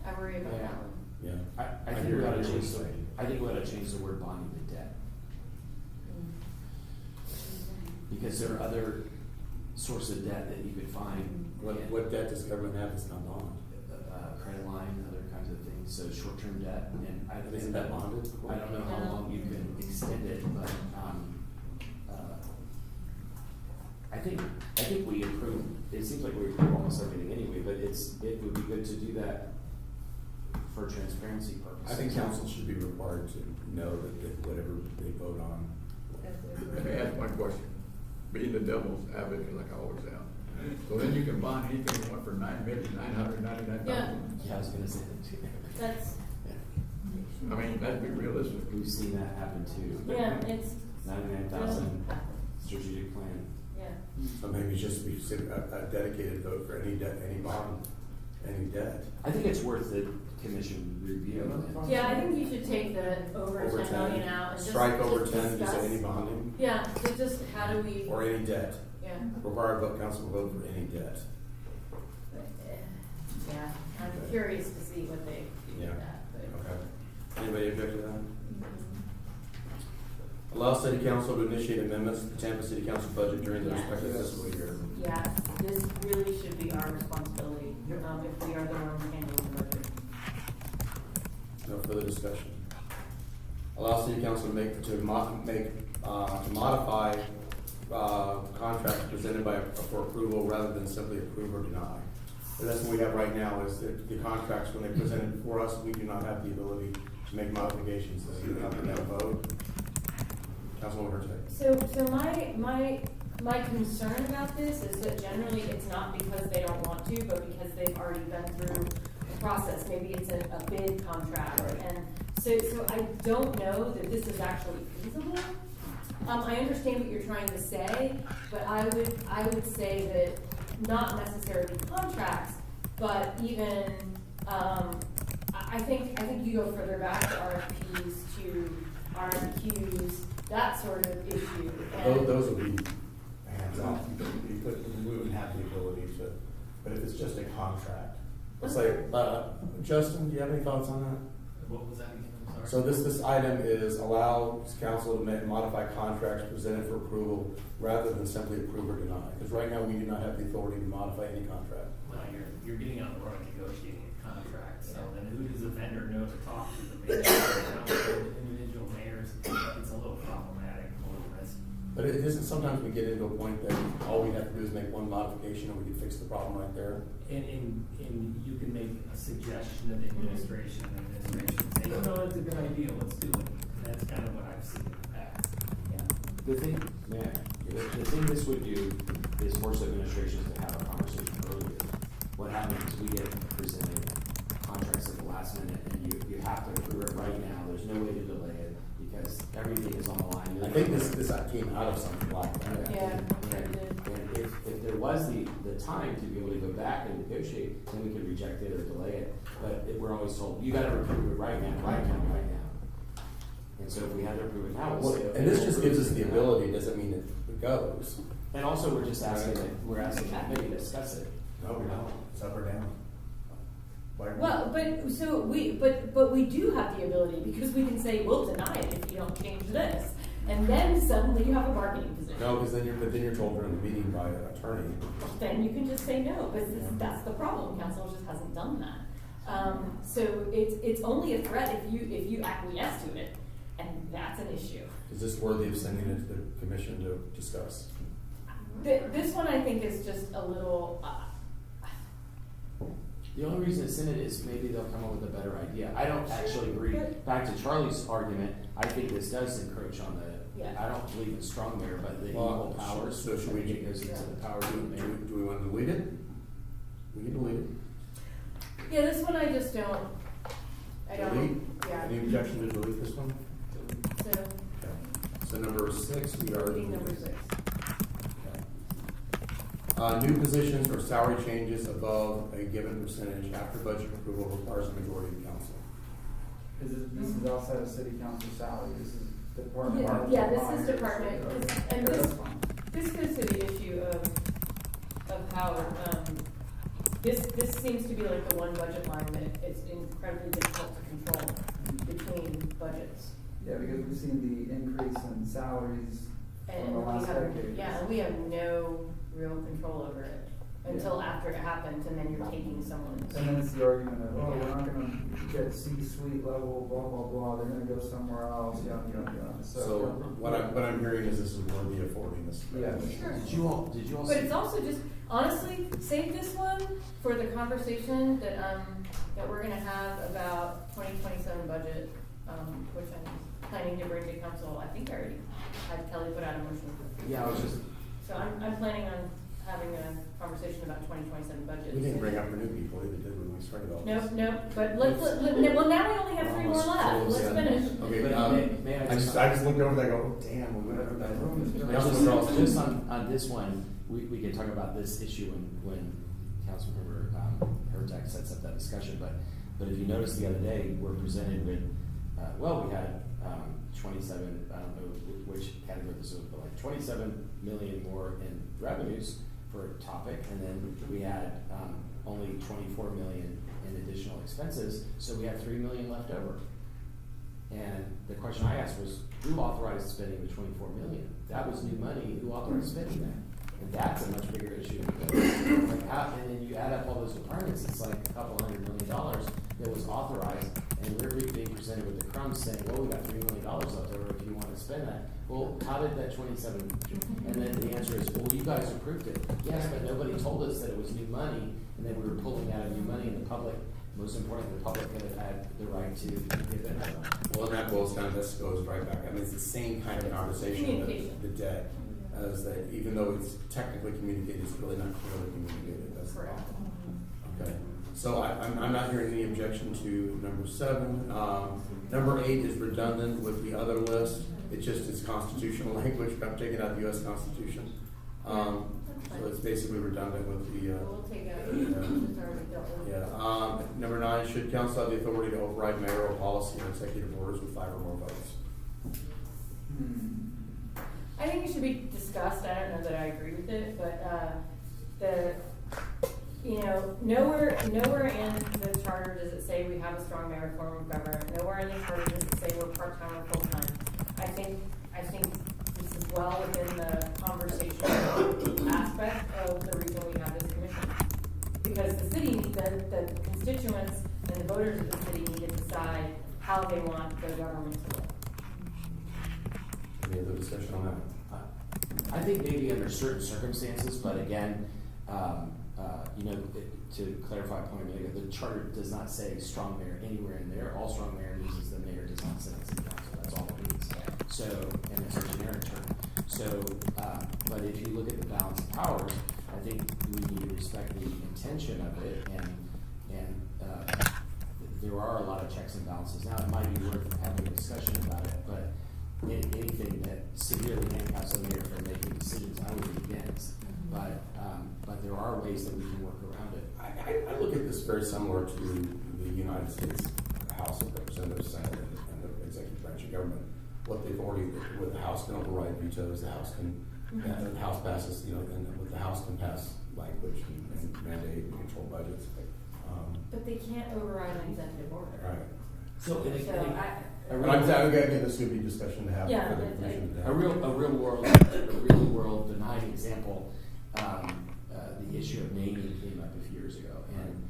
Speaker 3: I worry about that one.
Speaker 1: yeah.
Speaker 6: I
Speaker 1: I
Speaker 6: think
Speaker 1: hear
Speaker 6: we ought to
Speaker 1: what you're
Speaker 6: change,
Speaker 1: saying.
Speaker 6: I think we ought to change the word bonding to debt. Because there are other sources of debt that you could find.
Speaker 1: What debt does government have that's not bond?
Speaker 6: Credit line, other kinds of things, so short-term debt, and I.
Speaker 1: Isn't that bonded?
Speaker 6: I don't know how long you can extend it, but, I think we approve, it seems like we approve almost everything anyway, but it would be good to do that for transparency purposes.
Speaker 1: I think council should be required to know that whatever they vote on.
Speaker 8: Let me ask one question, being the devil's advocate like I always am. So then you can bond anything you want for $9,999,000.
Speaker 6: Yeah, I was gonna say that too.
Speaker 3: That's,
Speaker 8: I mean, that'd be realistic.
Speaker 6: We've seen that happen too.
Speaker 3: yeah, it's,
Speaker 6: 99,000 strategic plan.
Speaker 3: yeah.
Speaker 1: So maybe just be a dedicated vote for any debt, any bond, any debt.
Speaker 6: I think it's worth the commission review.
Speaker 3: Yeah, I think you should take the over
Speaker 1: Over
Speaker 3: 10 million out and just.
Speaker 1: Strike over
Speaker 3: just
Speaker 1: 10, just say
Speaker 3: discuss.
Speaker 1: any bonding,
Speaker 3: Yeah, so just how do we,
Speaker 1: or any debt.
Speaker 3: yeah.
Speaker 1: Require vote, council will vote for any debt.
Speaker 3: Yeah, I'm curious to see what they do
Speaker 1: Yeah.
Speaker 3: with that, but.
Speaker 1: Okay. Anybody object to that? Allow city council to initiate amendments to the Tampa City Council budget during the
Speaker 3: Yeah.
Speaker 1: respective fiscal year.
Speaker 3: Yeah, this really should be our responsibility, if we are the ones handling the budget.
Speaker 1: No further discussion. Allow city council to modify contracts presented for approval rather than simply approve or deny. And that's what we have right now, is that the contracts, when they presented before us, we do not have the ability to make modifications. This is up and down vote. Councilwoman Hurtak.
Speaker 3: So my concern about this is that generally it's not because they don't want to, but because they've already been through the process. Maybe it's a bid contract,
Speaker 1: Right.
Speaker 3: and so I don't know that this is actually feasible. I understand what you're trying to say, but I would say that not necessarily contracts, but even, I think you go further back to RFQs, that sort of issue. And
Speaker 1: Those will be hands off. We wouldn't have the ability to, but if it's just a contract. It's like, Justin, do you have any thoughts on that?
Speaker 10: What was that again? I'm sorry.
Speaker 1: So this item is allow council to modify contracts presented for approval rather than simply approve or deny. Because right now, we do not have the authority to modify any contract.
Speaker 10: Well, you're getting on the road negotiating a contract, so then who does the vendor know to talk to? The mayor, individual mayors, it's a little problematic, a little risky.
Speaker 1: But it isn't, sometimes we get into a point that all we have to do is make one modification and we can fix the problem right there.
Speaker 10: And you can make a suggestion of the administration, and the administration say, oh, no, that's a good idea, let's do it. And that's kind of what I've seen in the past.
Speaker 6: The thing this would do is force administrations to have a conversation earlier. What happens is we get presented contracts at the last minute, and you have to approve it right now, there's no way to delay it, because everything is on the line.
Speaker 1: I think this came out of something like that.
Speaker 3: Yeah.
Speaker 6: And if there was the time to be able to go back and negotiate, then we could reject it or delay it, but we're always told, you gotta approve it right now, right now, right now. And so if we had to approve it now, we'll say, okay.
Speaker 1: And this just gives us the
Speaker 6: we'll
Speaker 1: ability, doesn't mean it goes.
Speaker 6: And also, we're just asking that, we're asking that maybe discuss it.
Speaker 1: No, we don't. It's up or down. Like-
Speaker 3: Well, but we do have the ability, because we can say, we'll deny it if you don't change this. And then suddenly you have a bargaining position.
Speaker 1: No, because then you're told during the meeting by an attorney.
Speaker 3: Then you can just say no, but that's the problem, council just hasn't done that. So it's only a threat if you acquiesce to it, and that's an issue.
Speaker 1: Is this worthy of sending it to the commission to discuss?
Speaker 3: This one I think is just a little,
Speaker 6: The only reason it's in it is maybe they'll come up with a better idea. I don't actually agree.
Speaker 3: but-
Speaker 6: Back to Charlie's argument, I think this does encroach on
Speaker 3: Yeah.
Speaker 6: I don't believe in strong mayor, but the
Speaker 1: Well,
Speaker 6: equal powers.
Speaker 1: so should we-
Speaker 6: I think it goes into the powers of the mayor.
Speaker 1: Do we want to delete it? We can delete it.
Speaker 3: yeah, this one I just don't, I
Speaker 1: Delete?
Speaker 3: don't, yeah.
Speaker 1: Any objection to delete this one?
Speaker 3: So,
Speaker 1: Okay. So number 6, we are.
Speaker 3: reading number 6.
Speaker 1: New positions or salary changes above a given percentage after budget approval requires a majority of council.
Speaker 7: This is outside of city council salary, this is department.
Speaker 3: Yeah,
Speaker 7: head
Speaker 3: yeah, this is
Speaker 7: hires.
Speaker 3: department,
Speaker 7: Okay.
Speaker 3: and
Speaker 7: Yeah,
Speaker 3: this-
Speaker 7: that's fine.
Speaker 3: This goes to the issue of how, this seems to be like the one budget line that it's incredibly difficult to control between budgets.
Speaker 7: Yeah, because we've seen the increase in salaries
Speaker 3: And
Speaker 7: in the
Speaker 3: we
Speaker 7: last
Speaker 3: have,
Speaker 7: decade.
Speaker 3: yeah, and we have no real control over it until after it happens, and then you're taking someone's.
Speaker 7: And then it's the argument of, oh, we're not gonna get C-suite level, blah, blah, blah, they're gonna go somewhere else, yada, yada, yada,
Speaker 1: So what I'm hearing is this is worthy of forwarding this.
Speaker 7: Yeah.
Speaker 3: Sure.
Speaker 6: Did you all
Speaker 3: But
Speaker 6: see?
Speaker 3: it's also just, honestly, save this one for the conversation that, that we're gonna have about 2027 budget, which I'm planning to bring to council. I think I already had Kelly put out a motion.
Speaker 6: Yeah, I was just,
Speaker 3: So I'm planning on having a conversation about 2027 budget.
Speaker 1: We didn't bring up for new people, either did we, when we started all this?
Speaker 3: Nope, but well, now we only have 3 more left. Let's finish.
Speaker 1: Okay,
Speaker 6: But may I just-
Speaker 1: I just looked over there and go, oh, damn, we went over that room.
Speaker 6: Just on this one, we can talk about this issue when Councilmember Hurtak sets up that discussion, but if you notice the other day, we're presented with, we had 27, I don't know which category this was, but like 27 million more in revenues for a topic, and then we had only 24 million in additional expenses, so we have 3 million left over. And the question I asked was, who authorized spending the 24 million? That was new money, who authorized spending that? And that's a much bigger issue. Like how, and then you add up all those departments, it's like a couple $100 million that was authorized, and we're being presented with the crumbs saying, well, we got $3 million left over if you want to spend that. Well, how did that 27? And then the answer is, well, you guys approved it. Yes, but nobody told us that it was new money, and then we were pulling out of new money, and the public, most importantly, the public could have had the right to give it.
Speaker 1: Well, and that boils down, this goes right back, I mean, it's the same kind of conversation,
Speaker 3: Communication.
Speaker 1: the debt, as that even though it's technically communicated, it's really not clearly communicated, that's the
Speaker 3: Correct.
Speaker 1: problem. Okay, so I'm not hearing any objection to number 7. Number 8 is redundant with the other list, it's just its constitutional language, I'm taking out the US Constitution. So it's basically redundant with the,
Speaker 3: We'll take out, it's already dealt with.
Speaker 1: yeah. Number 9, should council have the authority to override mayoral policy or executive orders with 5 or more votes?
Speaker 3: I think it should be discussed, I don't know that I agree with it, but, nowhere in the charter does it say we have a strong mayor form of government, nowhere in the charter does it say we're part-time or full-time. I think this is well within the conversational aspect of the reason we have this commission. Because the city, the constituents and the voters of the city need to decide how they want their government to look.
Speaker 1: Any other discussion on that?
Speaker 6: I think maybe under certain circumstances, but again, to clarify a point earlier, the charter does not say strong mayor anywhere in there. All strong mayor means is the mayor does not sit on city council. That's all it means. So, and it's a generic term. So, but if you look at the balance of powers, I think we need to respect the intention of it, and there are a lot of checks and balances. Now, it might be worth having a discussion about it, but anything that severely handcuffs a mayor from making decisions, I would be against. But there are ways that we can work around it.
Speaker 1: I look at this very similar to the United States House of Representatives, Senate, and the executive branch of government. What they've already, where the House can override vetoes, the House can the House passes, you know, and with the House can pass language and mandate and control budgets.
Speaker 3: But they can't override an executive order.
Speaker 1: Right.
Speaker 6: So, and
Speaker 3: So
Speaker 6: again,
Speaker 3: I,
Speaker 1: But I'm saying, again, this would be discussion to have
Speaker 3: Yeah,
Speaker 1: for the
Speaker 3: but
Speaker 1: commission to
Speaker 6: a
Speaker 1: have.
Speaker 6: real world benign example, the issue of naming came up a few years ago, and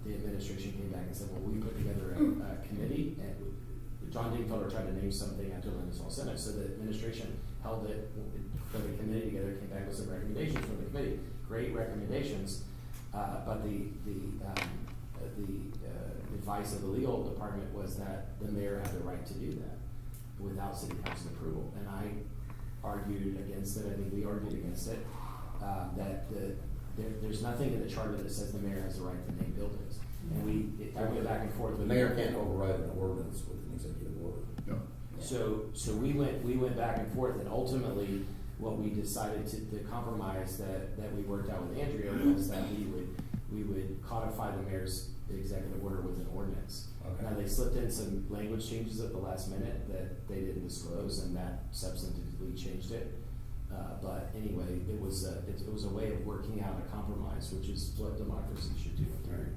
Speaker 6: the administration came back and said, well, we put together a committee, and John Dingfelder tried to name something, I told him this all Senate, so the administration held it, put a committee together, came back with some recommendations from the committee, great recommendations, but the advice of the legal department was that the mayor had the right to do that without city council approval, and I argued against it. I think we argued against it. There's nothing in the charter that says the mayor has the right to name buildings, and I went back and forth
Speaker 1: The
Speaker 6: with
Speaker 1: mayor can't override an ordinance with an executive order.
Speaker 8: No.
Speaker 6: So we went back and forth, and ultimately, what we decided the compromise that we worked out with Andrea was that we would codify the mayor's executive order with an ordinance.
Speaker 1: Okay.
Speaker 6: Now, they slipped in some language changes at the last minute that they didn't disclose, and that substantively changed it. But anyway, it was a way of working out a compromise, which is what democracy should do.
Speaker 1: Right.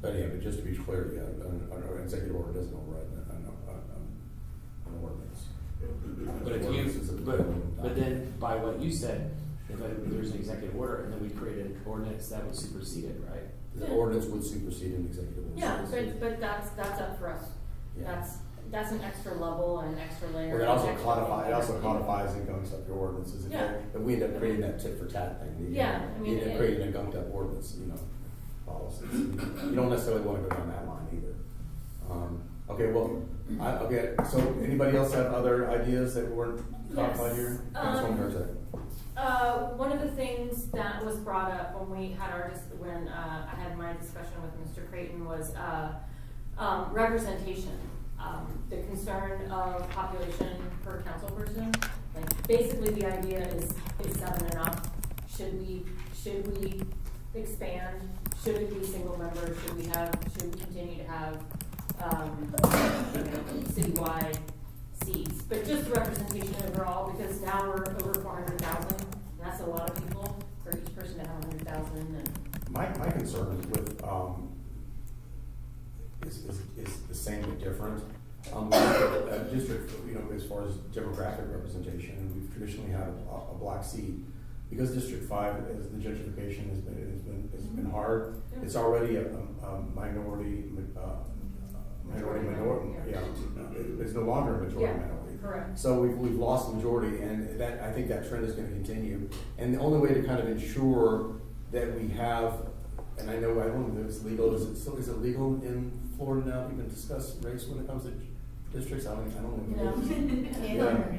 Speaker 1: But yeah, but just to be clear, yeah, an executive order doesn't override an ordinance.
Speaker 6: But if
Speaker 1: Ordinance is a-
Speaker 6: but then by what you said, if there's an executive order and then we created an ordinance, that would supersede it, right?
Speaker 1: The ordinance would supersede an executive order.
Speaker 3: yeah, but that's up for us.
Speaker 1: Yeah.
Speaker 3: That's an extra level and an extra layer.
Speaker 1: Well, it
Speaker 3: and
Speaker 1: also
Speaker 3: extra
Speaker 1: codifies and gunks up your ordinances. If we end up creating that tit for tat thing,
Speaker 3: Yeah, I mean,
Speaker 1: you end up creating a gunked up ordinance, policies. You don't necessarily want to go down that line either. Okay, well, so anybody else have other ideas that weren't codified here? Councilwoman Herzog.
Speaker 3: One of the things that was brought up when we had when I had my discussion with Mr. Creighton was representation. The concern of population per council person. Like basically, the idea is 7 enough? Should we expand? Should it be single member? Should we continue to have citywide seats? But just representation overall, because now we're over 400,000. That's a lot of people for each person to have 100,000. And
Speaker 1: My concern with is the same but different. District, as far as demographic representation, we've traditionally had a black seat. Because District 5, as the gentrification has been hard, it's already a minority, yeah, it's no longer a majority minority.
Speaker 3: correct.
Speaker 1: So we've lost the majority, and I think that trend is going to continue. And the only way to kind of ensure that we have, and I don't know if it's legal, is it legal in Florida now to even discuss race when it comes to districts? I don't know. Yeah.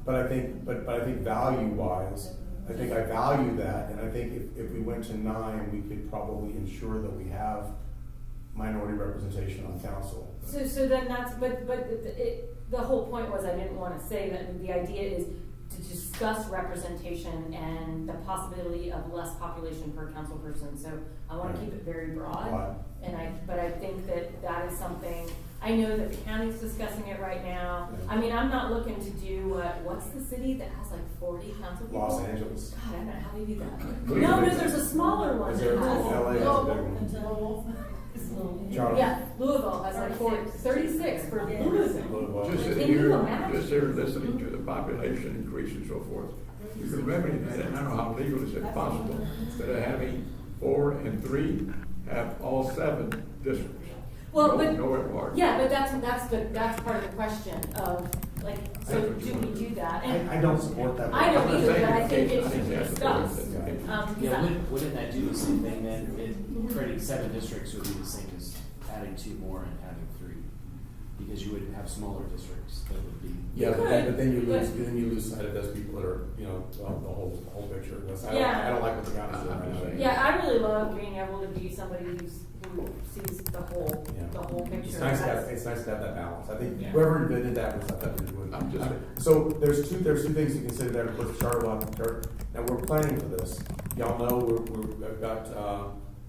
Speaker 1: But I think value-wise, I think I value that, and I think if we went to 9, we could probably ensure that we have minority representation on council.
Speaker 3: So then that's, but the whole point was I didn't want to say that the idea is to discuss representation and the possibility of less population per council person. So I want to keep it very broad. But I think that is something, I know that the county's discussing it right now.
Speaker 1: Yeah.
Speaker 3: I mean, I'm not looking to do, what's the city that has like 40 council people?
Speaker 1: Los Angeles.
Speaker 3: God, I don't know how they do that.
Speaker 8: Louisville.
Speaker 3: No, there's a smaller one.
Speaker 1: Is there,
Speaker 3: that has-
Speaker 1: LA has a big one. Charlotte.
Speaker 3: Yeah, Louisville has like 36 for Louisville.
Speaker 8: Just
Speaker 3: Can
Speaker 8: sitting
Speaker 3: you
Speaker 8: here,
Speaker 3: imagine?
Speaker 8: just here listening to the population increase and so forth, you can remedy that, and I don't know how legal is it possible, that of having 4 and 3, have all 7 districts.
Speaker 3: Well, but
Speaker 8: No part.
Speaker 3: yeah, but that's part of the question of like, so
Speaker 8: That's what you
Speaker 3: do
Speaker 8: want
Speaker 3: we
Speaker 8: to
Speaker 3: do that? And
Speaker 1: I don't support that.
Speaker 3: I don't
Speaker 8: I'm
Speaker 3: either,
Speaker 8: saying
Speaker 3: but I think it
Speaker 8: I
Speaker 3: should be
Speaker 8: that's the way
Speaker 3: discussed.
Speaker 8: it's-
Speaker 6: Yeah, wouldn't that do the same thing then? Creating 7 districts would be the same as adding 2 more and having 3, because you would have smaller districts that would be.
Speaker 1: Yeah,
Speaker 3: You
Speaker 1: but then you
Speaker 3: could,
Speaker 1: lose,
Speaker 3: but-
Speaker 1: then you lose sight of those people that are, the whole picture.
Speaker 3: Yeah.
Speaker 1: I don't like what the county's doing right now.
Speaker 3: Yeah, I really love being able to be somebody who sees the whole picture.
Speaker 1: It's nice to have that balance. I think
Speaker 6: Yeah.
Speaker 1: whoever invented that was something to do with.
Speaker 8: I'm just-
Speaker 1: So there's two things to consider there with Charlotte. Now we're planning for this. Y'all know we're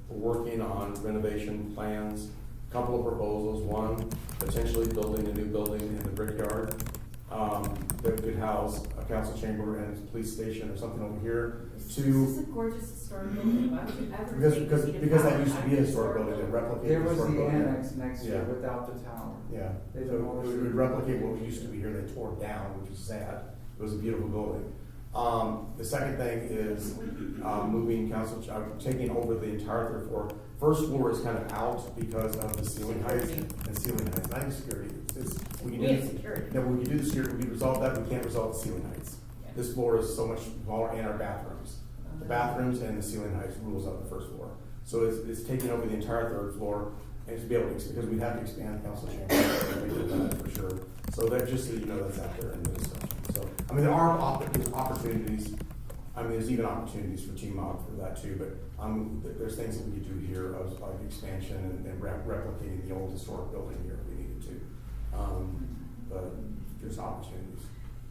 Speaker 1: working on renovation plans. Couple of proposals. One, potentially building a new building in the Brickyard. that could house a council chamber and a police station or something over here
Speaker 3: This
Speaker 1: to,
Speaker 3: is a gorgeous historic building. Why would you ever
Speaker 1: because
Speaker 3: take
Speaker 1: because
Speaker 3: Cedar
Speaker 1: that used to
Speaker 3: Valley
Speaker 1: be a
Speaker 3: out of
Speaker 1: historic building that replicated
Speaker 7: There
Speaker 1: the
Speaker 7: was
Speaker 1: historic
Speaker 7: the
Speaker 1: building.
Speaker 7: annex next year
Speaker 1: Yeah.
Speaker 7: without the tower.
Speaker 1: Yeah,
Speaker 7: They
Speaker 1: so
Speaker 7: demolished
Speaker 1: it
Speaker 7: it.
Speaker 1: would replicate what used to be here, they tore it down, which is sad. It was a beautiful building. The second thing is, moving council, taking over the entire third floor. First floor is kind of out because of the ceiling heights and ceiling heights, not even security. We can
Speaker 3: We have
Speaker 1: do,
Speaker 3: security.
Speaker 1: no, we can do the security, we can resolve that, we can't resolve the ceiling heights.
Speaker 3: Yeah.
Speaker 1: This floor is so much smaller and our bathrooms. The bathrooms and the ceiling heights rules out the first floor. So it's taking over the entire third floor and to be able to, because we'd have to expand council chamber for sure. So that, just so you know, that's out there in the discussion. So, I mean, there are there's opportunities, I mean, there's even opportunities for TMOG for that too, but, there's things that we could do here of like expansion and replicating the old historic building here if we needed to. But there's opportunities.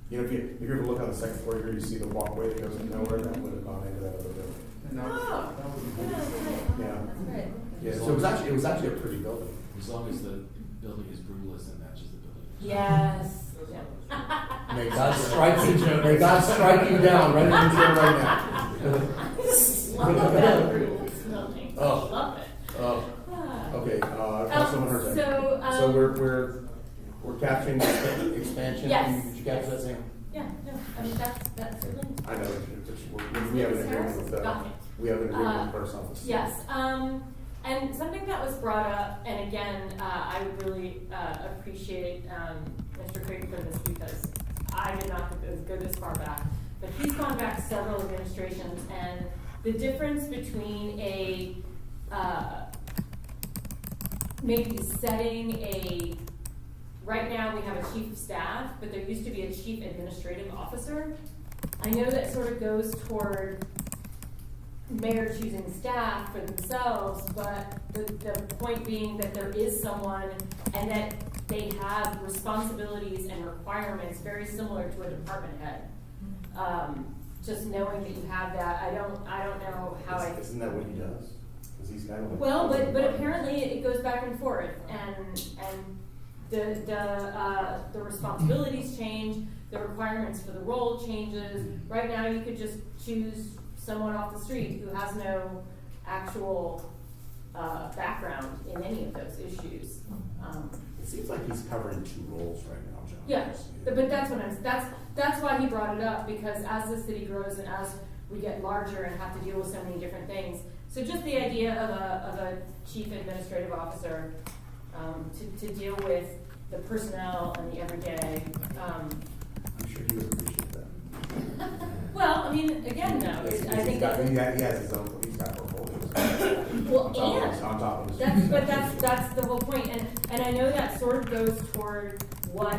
Speaker 1: You know, if you ever look on the second floor here, you see the walkway that goes in nowhere, that would have gone into that other building.
Speaker 7: And that was,
Speaker 3: Oh.
Speaker 7: that was
Speaker 3: Yeah, that's right.
Speaker 1: Yeah.
Speaker 3: That's right.
Speaker 1: Yeah, so it was actually a pretty building.
Speaker 6: As long as the building is brutalist and matches the building.
Speaker 3: Yes. Yeah.
Speaker 1: May God strike you, may God strike you down right in your chair right now.
Speaker 3: Love that brutal smelling.
Speaker 1: Oh.
Speaker 3: Love it.
Speaker 1: Oh,
Speaker 3: Ah.
Speaker 1: okay, Councilman Herzog.
Speaker 3: So,
Speaker 1: we're capturing the expansion.
Speaker 3: Yes.
Speaker 1: Did you capture that, Sam?
Speaker 3: Yeah, no, I mean, that's certainly.
Speaker 1: I know, we have an agreement with,
Speaker 3: Got it.
Speaker 1: we have an agreement with the clerk's office.
Speaker 3: Yes, and something that was brought up, and again, I would really appreciate Mr. Craig for this because I did not go this far back, but he's gone back several administrations, and the difference between a maybe setting a, right now we have a chief of staff, but there used to be a chief administrative officer. I know that sort of goes toward mayor choosing staff for themselves, but the point being that there is someone and that they have responsibilities and requirements very similar to a department head. Just knowing that you have that, I don't know how I.
Speaker 1: Isn't that what he does? Because he's kind of like.
Speaker 3: Well, but apparently it goes back and forth, and the responsibilities change, the requirements for the role changes. Right now, you could just choose someone off the street who has no actual background in any of those issues.
Speaker 1: It seems like he's covering two roles right now, John.
Speaker 3: Yeah, but that's what that's why he brought it up, because as the city grows and as we get larger and have to deal with so many different things. So just the idea of a chief administrative officer to deal with the personnel and the everyday.
Speaker 1: I'm sure he would appreciate that.
Speaker 3: Well, I mean, again, no, I think
Speaker 1: he has his own, he's got portfolios.
Speaker 3: well,
Speaker 1: On top of his.
Speaker 3: that's the whole point, and I know that sort of goes toward what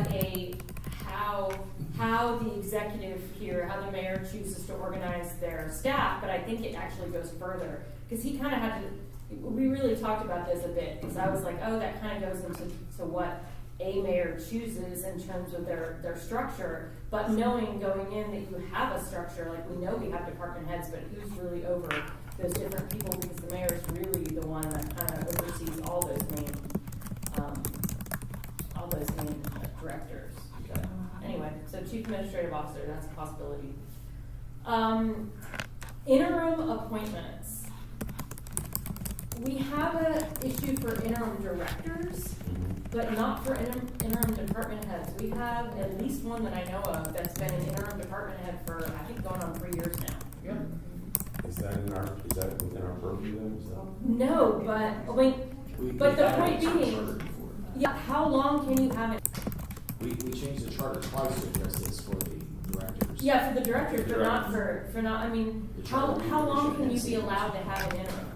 Speaker 3: how the executive here, how the mayor chooses to organize their staff, but I think it actually goes further, because he kind of had to, we really talked about this a bit, because I was like, oh, that kind of goes into what a mayor chooses in terms of their structure, but knowing going in that you have a structure, like we know we have department heads, but who's really over those different people, because the mayor is really the one that kind of oversees all those main directors. But anyway, so chief administrative officer, that's a possibility. Interim appointments. We have an issue for interim directors, but not for interim department heads. We have at least one that I know of that's been an interim department head for, I think, going on 3 years now.
Speaker 7: yeah.
Speaker 1: Is that within our purview then? Is that?
Speaker 3: No, but, I mean, but the point being, yeah, how long can you have it?
Speaker 6: We changed the charter twice to address this for the directors.
Speaker 3: Yeah, for the directors, but not for not, I mean,
Speaker 6: The
Speaker 3: how
Speaker 6: charter
Speaker 3: long can you
Speaker 6: commission
Speaker 3: be
Speaker 6: has-
Speaker 3: allowed to have an interim?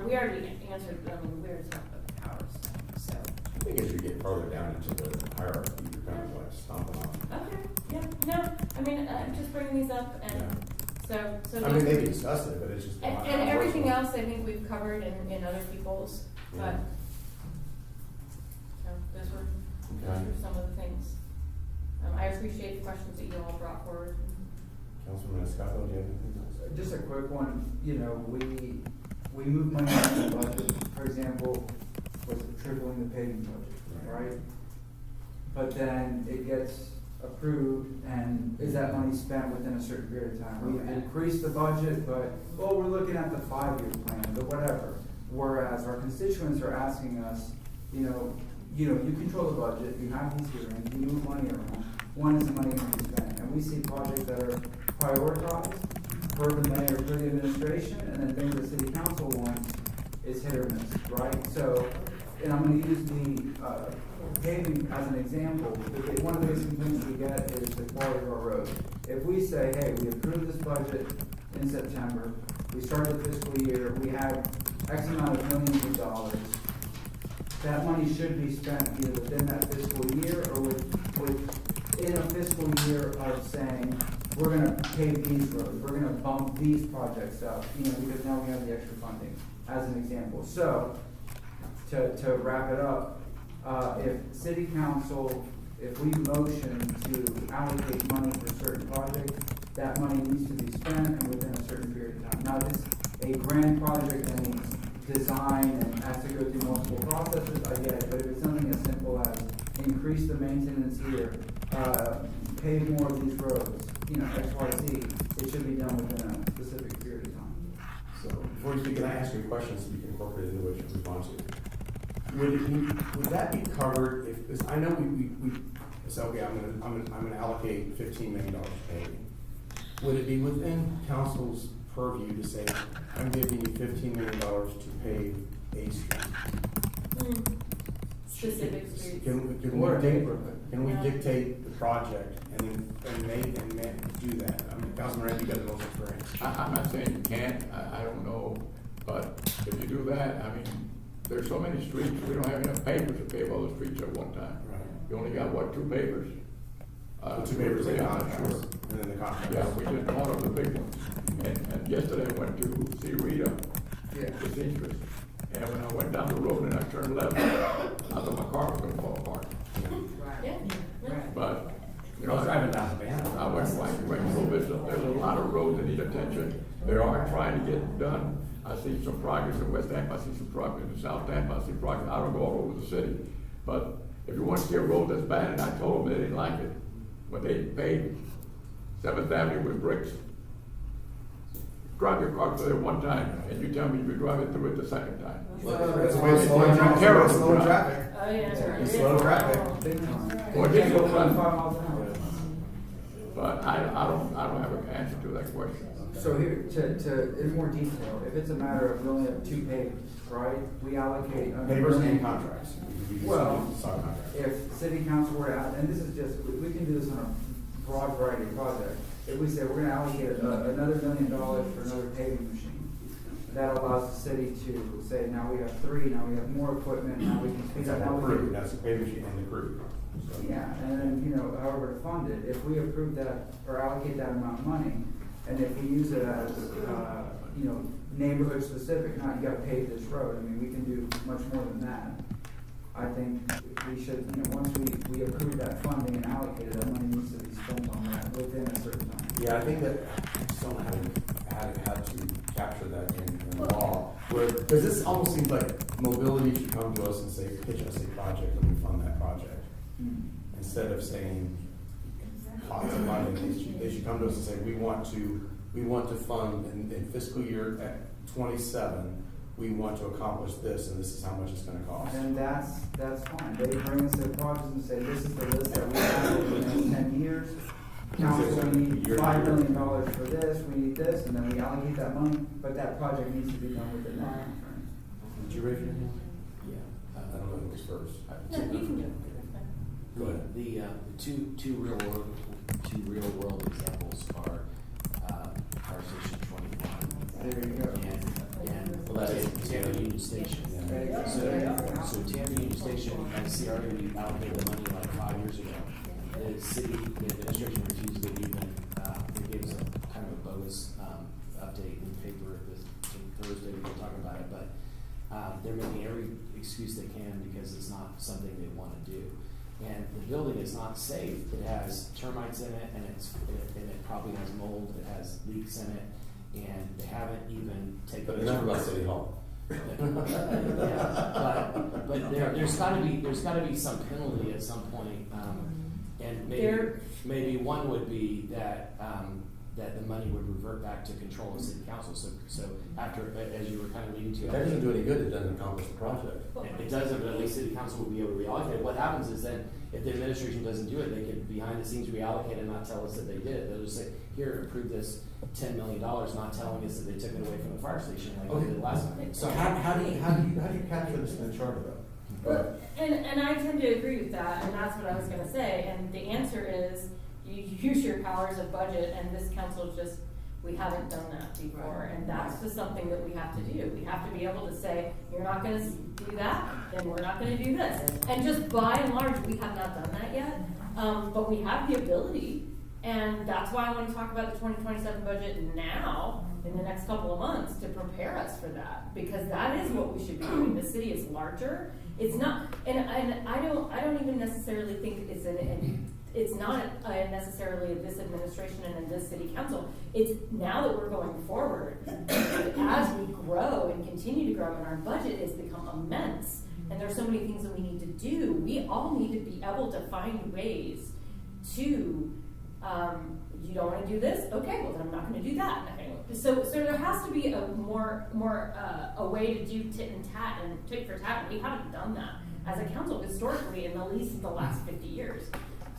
Speaker 3: We already answered, I mean, we already talked about the powers, so.
Speaker 1: I think as you get further down into the hierarchy, you're kind of like stomping on.
Speaker 3: Okay, yeah, no, I mean, I'm just bringing these up and so.
Speaker 1: I mean, they discussed it, but it's just.
Speaker 3: And everything else I think we've covered in other people's, but.
Speaker 1: Yeah.
Speaker 3: So those were
Speaker 1: Okay.
Speaker 3: some of the things. I appreciate the questions that you all brought forward.
Speaker 1: Councilman Escapo, do you have anything else?
Speaker 7: Just a quick one, you know, we move money out of the budget, for example, was tripling the paving budget, right? but then it gets approved, and is that money spent within a certain period of time? We've increased the budget, but, well, we're looking at the 5-year plan, but whatever. Whereas our constituents are asking us, you control the budget, you have these hearings, you move money around, when is the money going to be spent? And we see projects that are prioritized per the mayor, per the administration, and then things the city council wants is hit or miss, right? So, and I'm gonna use the paving as an example. One of the biggest complaints we get is the quality of our roads. If we say, hey, we approved this budget in September, we start the fiscal year, we have X amount of millions of dollars, that money should be spent either within that fiscal year or within a fiscal year of saying, we're gonna pave these roads, we're gonna bump these projects up, because now we have the extra funding, as an example. So, to wrap it up, if city council, if we motion to allocate money for certain projects, that money needs to be spent and within a certain period of time. Now, if it's a grand project that needs design and has to go through multiple processes, I get it, but if it's something as simple as increase the maintenance here, pave more of these roads, X, Y, Z, it should be done within a specific period of time.
Speaker 1: So, before you speak, can I ask you a question so you can incorporate it into what you respond to? Would that be covered if, because I know we said, okay, I'm gonna allocate $15 million to paving. Would it be within council's purview to say, I'm giving you $15 million to pave a street?
Speaker 3: Specific streets.
Speaker 1: Can we dictate the project and make do that? I mean, Councilman Rand, you got the most experience.
Speaker 8: I'm not saying you can't, I don't know, but if you do that, there's so many streets, we don't have enough pavers to pave all the streets at one time.
Speaker 1: Right.
Speaker 8: You only got, 2 pavers?
Speaker 1: The 2 papers and
Speaker 8: Yeah,
Speaker 1: contracts,
Speaker 8: sure.
Speaker 1: and then the contracts.
Speaker 8: Yeah, we just bought up the big ones. And yesterday I went to see Rita, the seamstress. And when I went down the road and I turned left, I thought my car was gonna fall apart.
Speaker 3: Yeah.
Speaker 8: But,
Speaker 1: I was driving down the van.
Speaker 8: I went a little bit, there's a lot of roads that need attention. They are trying to get done. I see some progress in West Tampa, I see some progress in South Tampa, I see progress, I don't go all over the city. But if you want to see a road that's bad, and I told them they didn't like it, when they paved 7th Avenue with bricks. Drive your car through there one time, and you tell me you drive it through it the second time.
Speaker 1: That's a way of slowing traffic. Slowing traffic.
Speaker 3: Oh, yeah.
Speaker 1: You slow traffic.
Speaker 8: Well,
Speaker 7: You can't go
Speaker 8: just-
Speaker 7: 25 miles an hour.
Speaker 8: But I don't have an answer to that question.
Speaker 7: So here, in more detail, if it's a matter of we only have 2 pavers, right, we allocate.
Speaker 1: Papers and contracts. We do
Speaker 7: Well,
Speaker 1: some contracts.
Speaker 7: if city council were to, and this is just, we can do this on a broad variety of projects. If we say we're gonna allocate another $1 million for another paving machine, that allows the city to say, now we have 3, now we have more equipment, now we can speed
Speaker 1: It's
Speaker 7: up.
Speaker 1: a
Speaker 7: now we
Speaker 1: crew,
Speaker 7: can-
Speaker 1: that's the paving machine and the crew. So-
Speaker 7: Yeah, and then, however to fund it, if we approve that or allocate that amount of money, and if we use it as, neighborhood specific, not you gotta pave this road, we can do much more than that. I think we should, once we approve that funding and allocate it, that money needs to be spent on that within a certain time.
Speaker 1: Yeah, I think that, I just don't know how to capture that in law, because this almost seems like mobility should come to us and say, pitch us a project and we fund that project. Instead of saying, lots of money, they should come to us and say, we want to fund in fiscal year at 27, we want to accomplish this, and this is how much it's gonna cost.
Speaker 7: And that's fine. They bring us their projects and say, this is the list that we have over the next 10 years. Council, we need $5 million for this, we need this, and then we allocate that money, but that project needs to be done within that timeframe.
Speaker 1: Did you raise your hand?
Speaker 6: Yeah.
Speaker 1: I don't know who was first.
Speaker 3: No, you can do it.
Speaker 1: Go ahead.
Speaker 6: The two real world examples are Fire Station 21.
Speaker 7: There you go.
Speaker 6: And well, that's Tampa Union Station.
Speaker 7: There you go.
Speaker 6: So Tampa Union Station, as CRA, we allocated the money like 5 years ago. The city, the administration refused to even, they gave us a kind of a bogus update in the paper this Thursday, we were talking about it, but they're making every excuse they can because it's not something they want to do. And the building is not safe. It has termites in it, and it probably has mold. It has leaks in it, and they haven't even taken.
Speaker 1: But it's never about City Hall.
Speaker 6: Yeah, But there's gotta be some penalty at some point, and maybe one would be that, that the money would revert back to control of city council, so after, as you were kind of leading to.
Speaker 1: That doesn't do any good, it doesn't accomplish the project.
Speaker 6: It doesn't, but at least city council will be able to reallocate it. What happens is then, if the administration doesn't do it, they can behind the scenes reallocate and not tell us that they did it. They'll just say, here, approve this $10 million, not telling us that they took it away from the fire station like they did last time.
Speaker 1: So how do you capture this in the charter though?
Speaker 3: Well, and I tend to agree with that, and that's what I was gonna say, and the answer is, you use your powers of budget, and this council just, we haven't done that before, and that's just something that we have to do. We have to be able to say, you're not gonna do that, then we're not gonna do this. And just by and large, we have not done that yet, but we have the ability, and that's why I wanna talk about the 2027 budget now, in the next couple of months, to prepare us for that, because that is what we should be doing. The city is larger, it's not, and I don't even necessarily think it's not necessarily this administration and in this city council. It's now that we're going forward, as we grow and continue to grow, and our budget has become immense, and there's so many things that we need to do, we all need to be able to find ways to, you don't wanna do this? Okay, well then I'm not gonna do that. So there has to be a more a way to do tit and tat and tit for tat, and we haven't done that as a council historically in at least the last 50 years.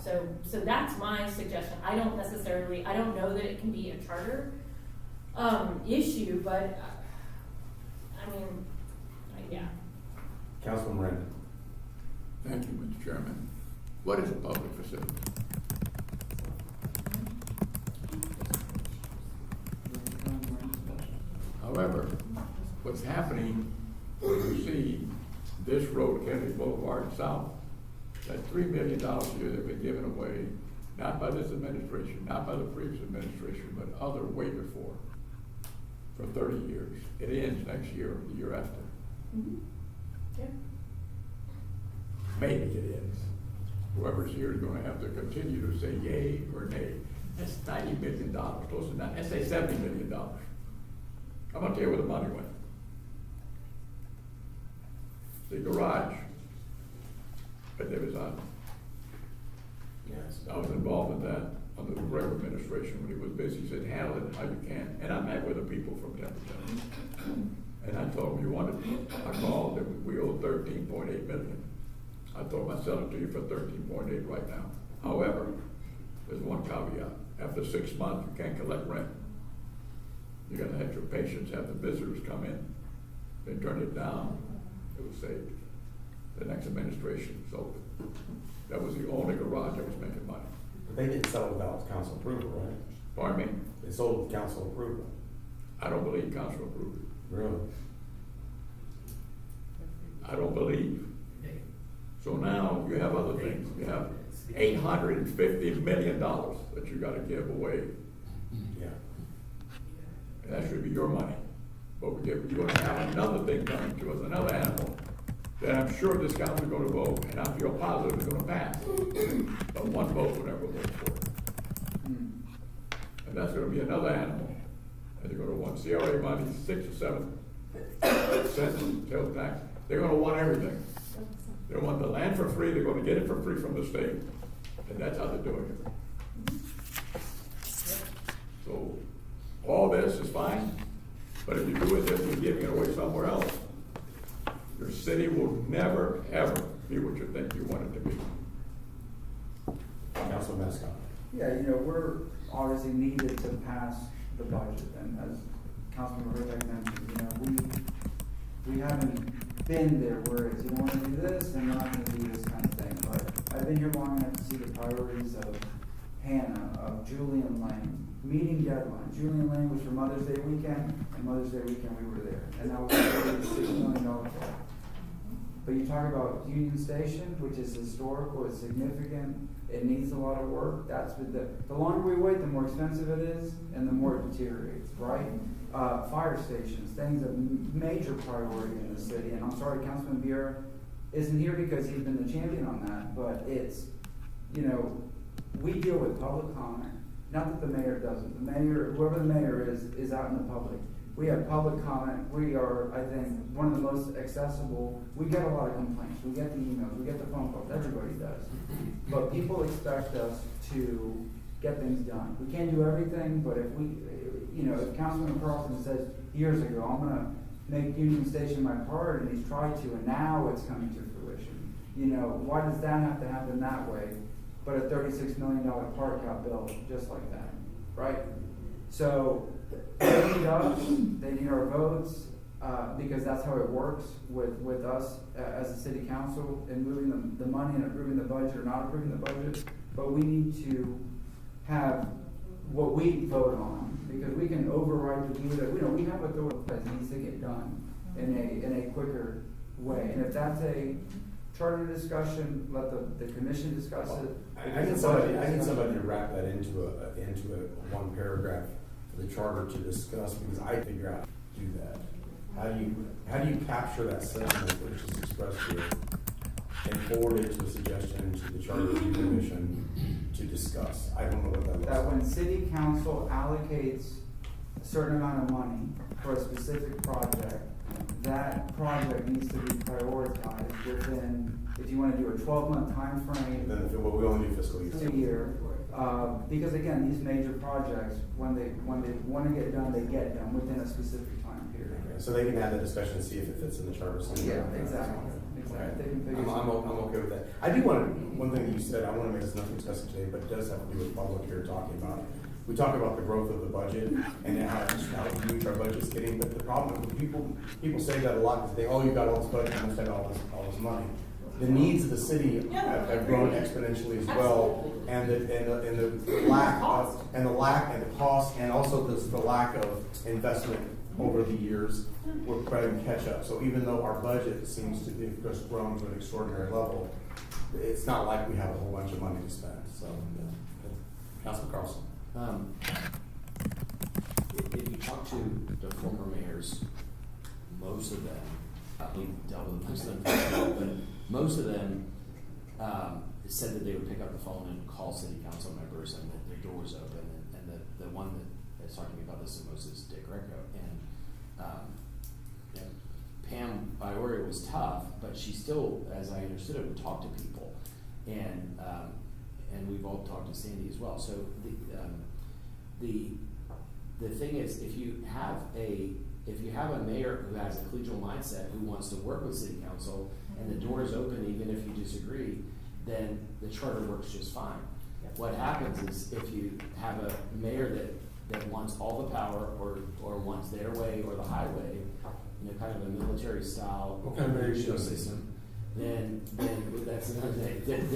Speaker 3: So that's my suggestion. I don't know that it can be a charter issue, but I mean, yeah.
Speaker 1: Councilman Miranda.
Speaker 8: Thank you, Mr. Chairman. What is a public facility? However, what's happening when you see this road, Kennedy Boulevard South, that $3 million a year that been given away, not by this administration, not by the previous administration, but other way before, for 30 years. It ends next year or the year after.
Speaker 3: Mm-hmm. Yeah.
Speaker 8: Maybe it ends. Whoever's here is gonna have to continue to say yay or nay. That's $90 million, close to that. Let's say $70 million. I'm gonna tell you where the money went. The garage at Davis Island.
Speaker 1: Yes.
Speaker 8: I was involved in that under the Brewer administration when he was busy. He said, handle it how you can. And I met with the people from Templeton. And I told them, you wanted, I called them, we owe 13.8 million. I told them I'd sell it to you for 13.8 right now. However, there's one caveat. After 6 months, you can't collect rent. You gotta have your patients, have the visitors come in. They turn it down, it was saved. The next administration sold it. That was the only garage that was making money.
Speaker 1: But they didn't sell it without council approval, right?
Speaker 8: Pardon me?
Speaker 1: They sold with council approval.
Speaker 8: I don't believe council approved it.
Speaker 1: Really?
Speaker 8: I don't believe. So now you have other things. You have $850 million that you gotta give away.
Speaker 1: Yeah.
Speaker 8: And that should be your money. But you're gonna have another thing coming to us, another animal, that I'm sure this council is gonna vote, and I feel positive it's gonna pass. But one vote will never vote for it. And that's gonna be another animal. And they're gonna want CRA money, 6 or 7 cents sales tax. They're gonna want everything. They want the land for free, they're gonna get it for free from the state. And that's how they're doing it. So, all this is fine, but if you do it, then you're giving it away somewhere else. Your city will never, ever be what you think you want it to be.
Speaker 1: Councilman Mascott.
Speaker 7: Yeah, we're obviously needed to pass the budget, and as Councilman Riddick mentioned, we haven't been there where it's, you want to do this, and you're not going to do this kind of thing, but I've been here long enough to see the priorities of Hannah, of Julian Lane, meeting deadlines. Julian Lane was for Mother's Day weekend, and Mother's Day weekend we were there, and that was $6 million project. But you talk about Union Station, which is historical, it's significant, it needs a lot of work. That's the longer we wait, the more expensive it is, and the more it deteriorates, right? Fire stations, things of major priority in the city, and I'm sorry, Councilman Vieira isn't here because he's been the champion on that, but it's, we deal with public comment. Not that the mayor doesn't. The mayor, whoever the mayor is out in the public. We have public comment. We are, I think, one of the most accessible. We get a lot of complaints. We get the emails. We get the phone calls. Everybody does. But people expect us to get things done. We can't do everything, but if we, if Councilman Carlson says years ago, I'm going to make Union Station my priority, and he's tried to, and now it's coming to fruition. Why does that have to happen that way? But a $36 million park got built just like that, right? So they need us, they need our votes, because that's how it works with us as a city council in moving the money and approving the budget or not approving the budget. But we need to have what we vote on, because we can override the view that, we have authority that needs to get done in a quicker way. And if that's a charter discussion, let the commission discuss it.
Speaker 1: I need somebody to wrap that into a one paragraph for the charter to discuss, because I figure out how to do that. How do you capture that sentiment which is expressed here and forward it to a suggestion to the charter review commission to discuss? I don't know what that looks
Speaker 7: That
Speaker 1: like.
Speaker 7: when city council allocates a certain amount of money for a specific project, that project needs to be prioritized within, if you want to do a 12-month time frame,
Speaker 1: Then we only do fiscal year.
Speaker 7: a year. Because again, these major projects, when they want to get done, they get done within a specific time period.
Speaker 1: Okay, so they can have that discussion and see if it fits in the charter.
Speaker 7: Yeah, exactly. They can figure
Speaker 1: I'm okay with that. I do want to, one thing that you said, I want to make this nothing discussing today, but it does have to do with public here talking about it. We talk about the growth of the budget and how huge our budget's getting, but the problem is people say that a lot because they think, oh, you've got all this budget, you must have all this money. The needs of the city have grown exponentially as well, and the lack and the cost, and also the lack of investment over the years, we're trying to catch up. So even though our budget seems to be just grown to an extraordinary level, it's not like we have a whole bunch of money to spend. So, Councilman Carlson.
Speaker 6: If you talk to the former mayors, most of them, we've dealt with most of them, but most of them said that they would pick up the phone and call city council members and that their door was open. And the one that's talking about this the most is Dick Greco. And Pam Bioria was tough, but she still, as I understood it, would talk to people. And we've all talked to Sandy as well. So the thing is, if you have a mayor who has a collegial mindset, who wants to work with city council, and the door is open even if you disagree, then the charter works just fine. What happens is if you have a mayor that wants all the power or wants their way or the highway, kind of a military style system, then that's another thing. If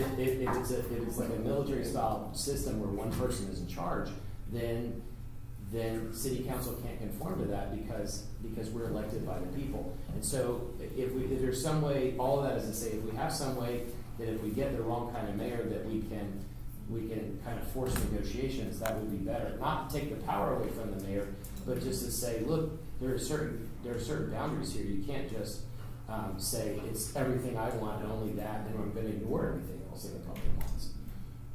Speaker 6: it's like a military style system where one person is in charge, then city council can't conform to that because we're elected by the people. And so if there's some way, all of that is to say, if we have some way that if we get the wrong kind of mayor that we can kind of force negotiations, that would be better. Not to take the power away from the mayor, but just to say, look, there are certain boundaries here. You can't just say it's everything I want and only that, and I'm going to ignore everything else that the public wants.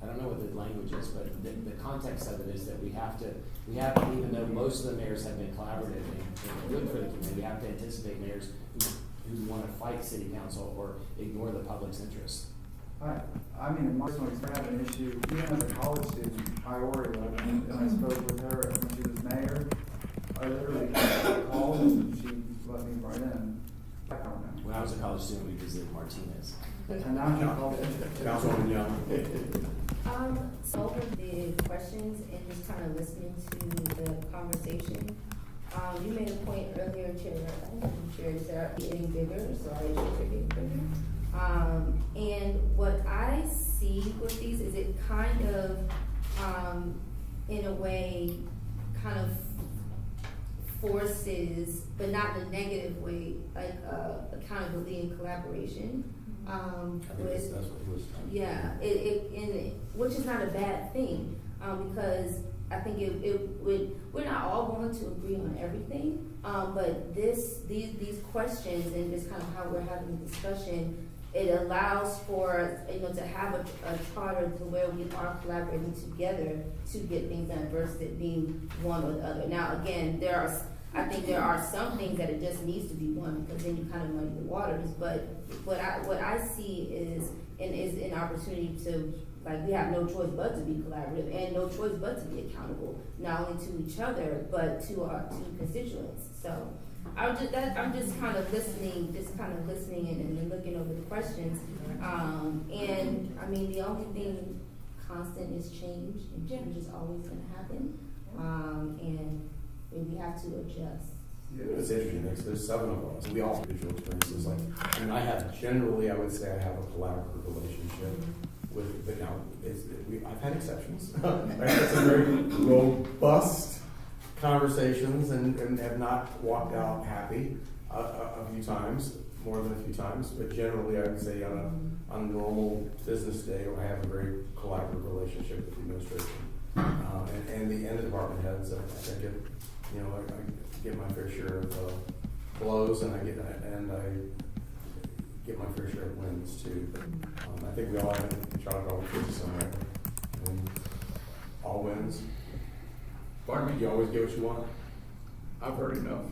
Speaker 6: I don't know what the language is, but the context of it is that we have, even though most of the mayors have been collaborative and good for the community, we have to anticipate mayors who want to fight city council or ignore the public's interest.
Speaker 7: I mean, in my experience, I have an issue, even as a college student, Ioria, and I spoke with her when she was mayor. I literally called and she let me right in. I don't know.
Speaker 6: When I was a college student, we visited Martinez.
Speaker 7: And now she called in.
Speaker 1: Councilwoman Young.
Speaker 9: So over the questions and just kind of listening to the conversation, you made a point earlier, Chair, you said getting bigger, so I should getting bigger. And what I see with these is it kind of, in a way, kind of forces, but not in a negative way, like accountability and collaboration.
Speaker 1: That's what he was trying to do.
Speaker 9: Yeah, which is not a bad thing, because I think we're not all going to agree on everything, but these questions and just kind of how we're having the discussion, it allows for, to have a charter to where we are collaborating together to get things done versus it being one or the other. Now, again, there are I think there are some things that it just needs to be one, because then you kind of muddy the waters, but what I see is an opportunity to, like, we have no choice but to be collaborative and no choice but to be accountable, not only to each other, but to our constituents. So I'm just kind of listening and looking over the questions. And I mean, the only thing constant is change, and change is always going to happen. And we have to adjust.
Speaker 1: It's interesting, there's 7 of us, we all have visual experiences, like, and I have generally, I would say I have a collaborative relationship with, but now, I've had exceptions. I've had some very robust conversations and have not walked out happy a few times, more than a few times, but generally I would say on a normal business day, I have a very collaborative relationship with the administration. And the department heads, I get my fair share of blows, and I get my fair share of wins too. But I think we all have a Charter Golf Course somewhere, and all wins.
Speaker 8: Pardon me?
Speaker 1: You always get what you want.
Speaker 8: I've heard enough.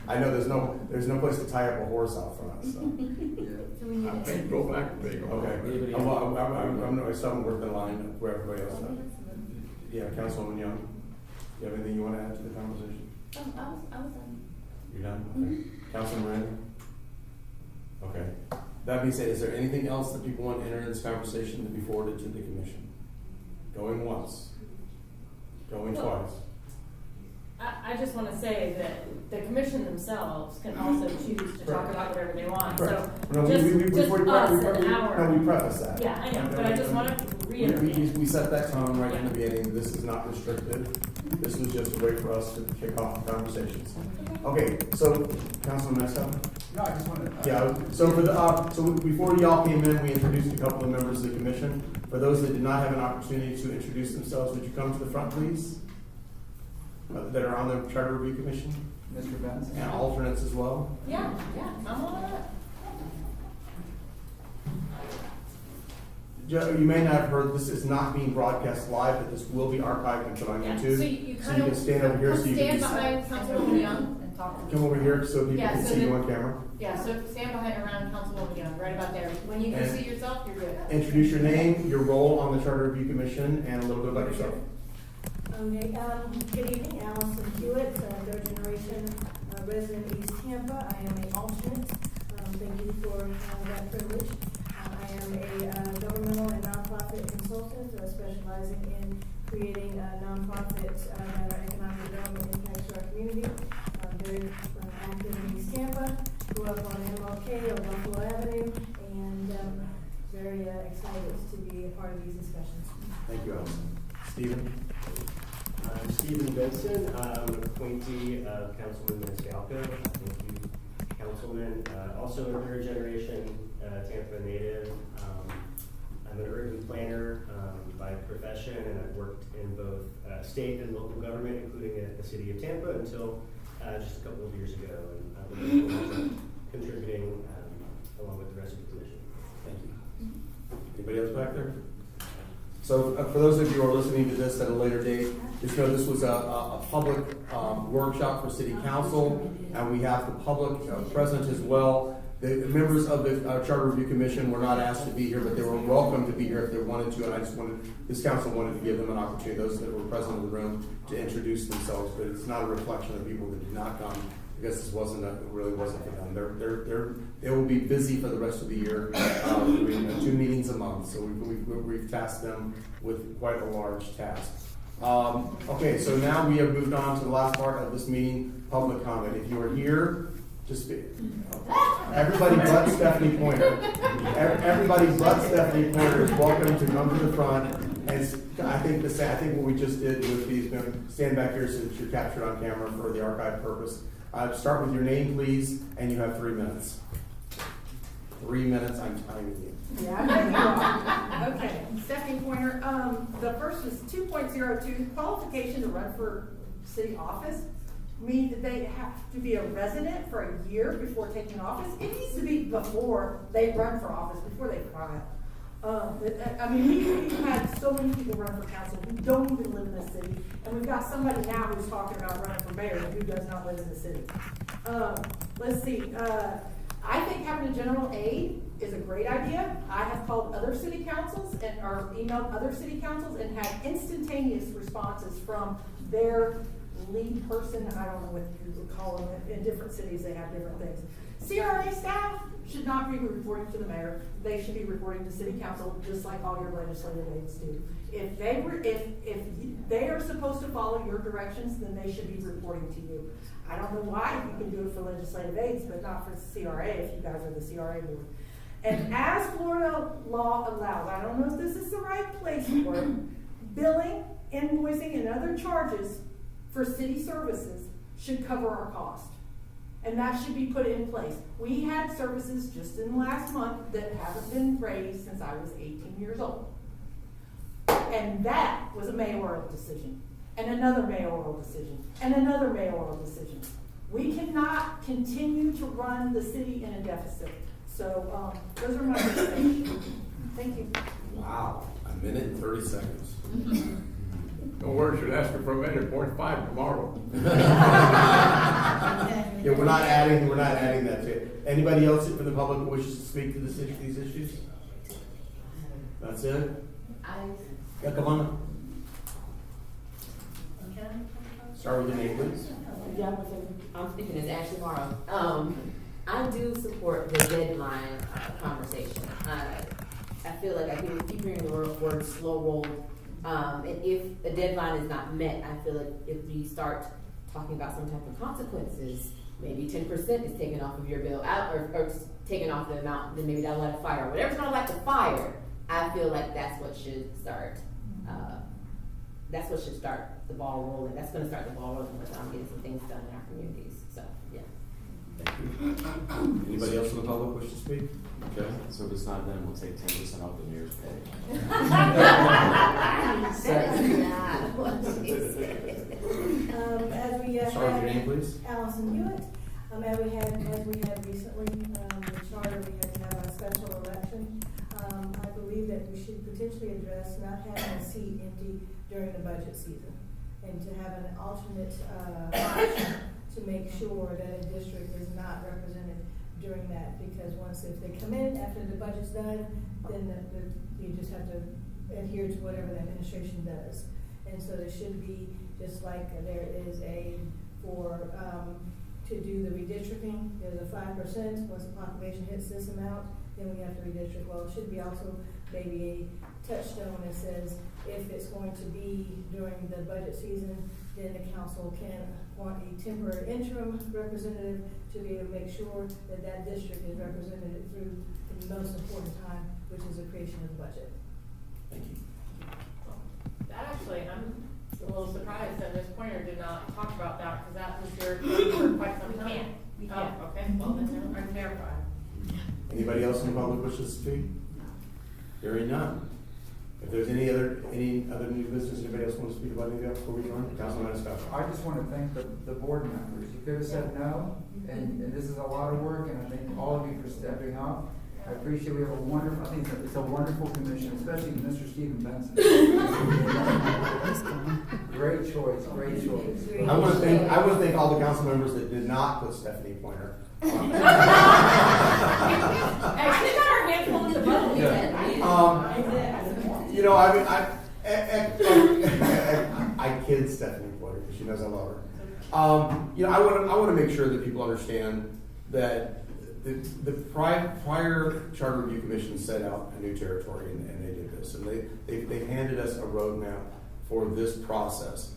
Speaker 1: I know there's no place to tie up a horse out front. So.
Speaker 8: I may go back and take
Speaker 1: Okay. I'm starting working the line where everybody else does. Yeah, Councilwoman Young. You have anything you want to add to the conversation?
Speaker 9: I was done.
Speaker 1: You're done? Okay. Councilman Miranda? Okay. That being said, is there anything else that people want to enter in this conversation to be forwarded to the commission? Going once. Going twice.
Speaker 3: I just want to say that the commission themselves can also choose to talk about whatever they want. So
Speaker 1: No,
Speaker 3: just
Speaker 1: before you
Speaker 3: us an hour.
Speaker 1: No, we preface that.
Speaker 3: Yeah, I know, but I just want to reiterate.
Speaker 1: We set that tone right in the beginning. This is not restricted. This was just a way for us to kick off the conversations. Okay, so Councilman Mesco?
Speaker 7: No, I just wanted to.
Speaker 1: Yeah, so for so before y'all came in, we introduced a couple of members of the commission. For those that did not have an opportunity to introduce themselves, would you come to the front, please? That are on the Charter Review Commission?
Speaker 7: Mr. Benson.
Speaker 1: And alternates as well?
Speaker 3: Yeah, I'm all up.
Speaker 1: Joe, you may not have heard, this is not being broadcast live, but this will be archived and put on
Speaker 3: Yeah,
Speaker 1: YouTube.
Speaker 3: so you
Speaker 1: So you can stand over here so you can
Speaker 3: stand behind Councilwoman Young and talk.
Speaker 1: come over here so people
Speaker 3: Yeah,
Speaker 1: can
Speaker 3: so
Speaker 1: see you
Speaker 3: then-
Speaker 1: on camera.
Speaker 3: Yeah, so stand behind around Councilwoman Young, right about there. When you can
Speaker 1: And-
Speaker 3: see yourself, you're good.
Speaker 1: Introduce your name, your role on the Charter Review Commission, and a little bit about yourself.
Speaker 11: Okay, good evening, Allison Hewitt, third generation resident of East Tampa. I am an alternate. Thank you for that privilege. I am a governmental and nonprofit consultant specializing in creating nonprofits that are economic development impacts to our community. I'm very active in East Tampa, grew up on MLK or Buffalo Avenue, and very excited to be a part of these discussions.
Speaker 1: Thank you, Allison. Stephen?
Speaker 12: I'm Stephen Benson. I'm an appointee of Councilman Maniscalco. Thank you, Councilman. Also a third generation Tampa native. I'm an urban planner by profession, and I've worked in both state and local government, including at the city of Tampa until just a couple of years ago. And I've been looking forward to contributing along with the rest of the commission.
Speaker 1: Thank you. Anybody else back there? So for those of you who are listening to this at a later date, just know this was a public workshop for City Council, and we have the public present as well. The members of the Charter Review Commission were not asked to be here, but they were welcome to be here if they wanted to, and this council wanted to give them an opportunity, those that were present in the room, to introduce themselves, but it's not a reflection of people that did not come, because this really wasn't for them. They will be busy for the rest of the year, doing 2 meetings a month, so we've tasked them with quite a large task. Okay, so now we have moved on to the last part of this meeting, public comment. If you are here, just everybody but Stephanie Pointer. Everybody but Stephanie Pointer is welcome to come to the front. And I think what we just did with these, stand back here so that you're captured on camera for the archive purpose. Start with your name, please, and you have 3 minutes. 3 minutes, I'm timing you.
Speaker 11: Yeah, I know you are. Okay, Stephanie Pointer. The first was 2.02, qualification to run for city office. Mean that they have to be a resident for a year before taking office. It needs to be before they run for office, before they file. I mean, we've had so many people run for council who don't even live in the city, and we've got somebody now who's talking about running for mayor who does not live in the city. Let's see, I think having a general aid is a great idea. I have called other city councils or emailed other city councils and had instantaneous responses from their lead person. I don't know what you would call them. In different cities, they have different things. CRA staff should not be reporting to the mayor. They should be reporting to city council, just like all your legislative aides do. If they are supposed to follow your directions, then they should be reporting to you. I don't know why you can do it for legislative aides, but not for CRA if you guys are the CRA board. And as Florida law allows, I don't know if this is the right place for it, billing, invoicing, and other charges for city services should cover our cost. And that should be put in place. We had services just in the last month that haven't been raised since I was 18 years old. And that was a mayoral decision, and another mayoral decision, and another mayoral decision. We cannot continue to run the city in a deficit. So those are my recommendations. Thank you.
Speaker 1: Wow, a minute and 30 seconds.
Speaker 8: Don't worry, she'll ask her for a minute, 0.5 tomorrow.
Speaker 1: Yeah, we're not adding that to it. Anybody else from the public who wishes to speak to these issues? That's it? Yeah, come on. Start with your name, please.
Speaker 5: I'm speaking as Ashley Morrow. I do support the deadline conversation. I feel like I keep hearing the word slow roll. And if a deadline is not met, I feel like if we start talking about some type of consequences, maybe 10% is taken off of your bill, or taken off the amount, then maybe that'll light a fire. Whatever's gonna light the fire, I feel like that's what should start. That's what should start the ball rolling. That's gonna start the ball rolling with getting some things done in our communities. So, yeah.
Speaker 1: Thank you. Anybody else from the public wish to speak?
Speaker 6: Okay, so if it's not done, we'll take 10% off the mayor's pay.
Speaker 5: That is not what she said.
Speaker 11: As we
Speaker 1: Start with your name, please.
Speaker 11: Allison Hewitt. As we had recently, the charter, we had to have a special election. I believe that we should potentially address not having a seat empty during the budget season, and to have an alternate option to make sure that a district is not represented during that, because if they come in after the budget's done, then you just have to adhere to whatever the administration does. And so there should be, just like there is to do the redistricting, there's a 5%, once the population hits this amount, then we have to redistrict. Well, it should be also maybe a touchstone that says if it's going to be during the budget season, then the council can want a temporary interim representative to be able to make sure that that district is represented through the most important time, which is the creation of the budget.
Speaker 1: Thank you.
Speaker 3: That actually, I'm a little surprised that Ms. Pointer did not talk about that, because that was your, for quite some time.
Speaker 11: We can't.
Speaker 3: Oh, okay, well, then I'm verified.
Speaker 1: Anybody else in the public wish to speak? Hearing none. If there's any other new business, anybody else want to speak about any of that before we go on? Councilman Scott.
Speaker 7: I just want to thank the board members. You could have said no, and this is a lot of work, and I thank all of you for stepping up. I appreciate we have a wonderful, I think it's a wonderful commission, especially Mr. Stephen Benson. Great choice.
Speaker 1: I want to thank all the council members that did not put Stephanie Pointer on.
Speaker 3: Hey, she got her hand full of the bubble.
Speaker 1: You know, I kid Stephanie Pointer because she knows I love her. You know, I want to make sure that people understand that the prior Charter Review Commission set out a new territory, and they did this, and they handed us a roadmap for this process.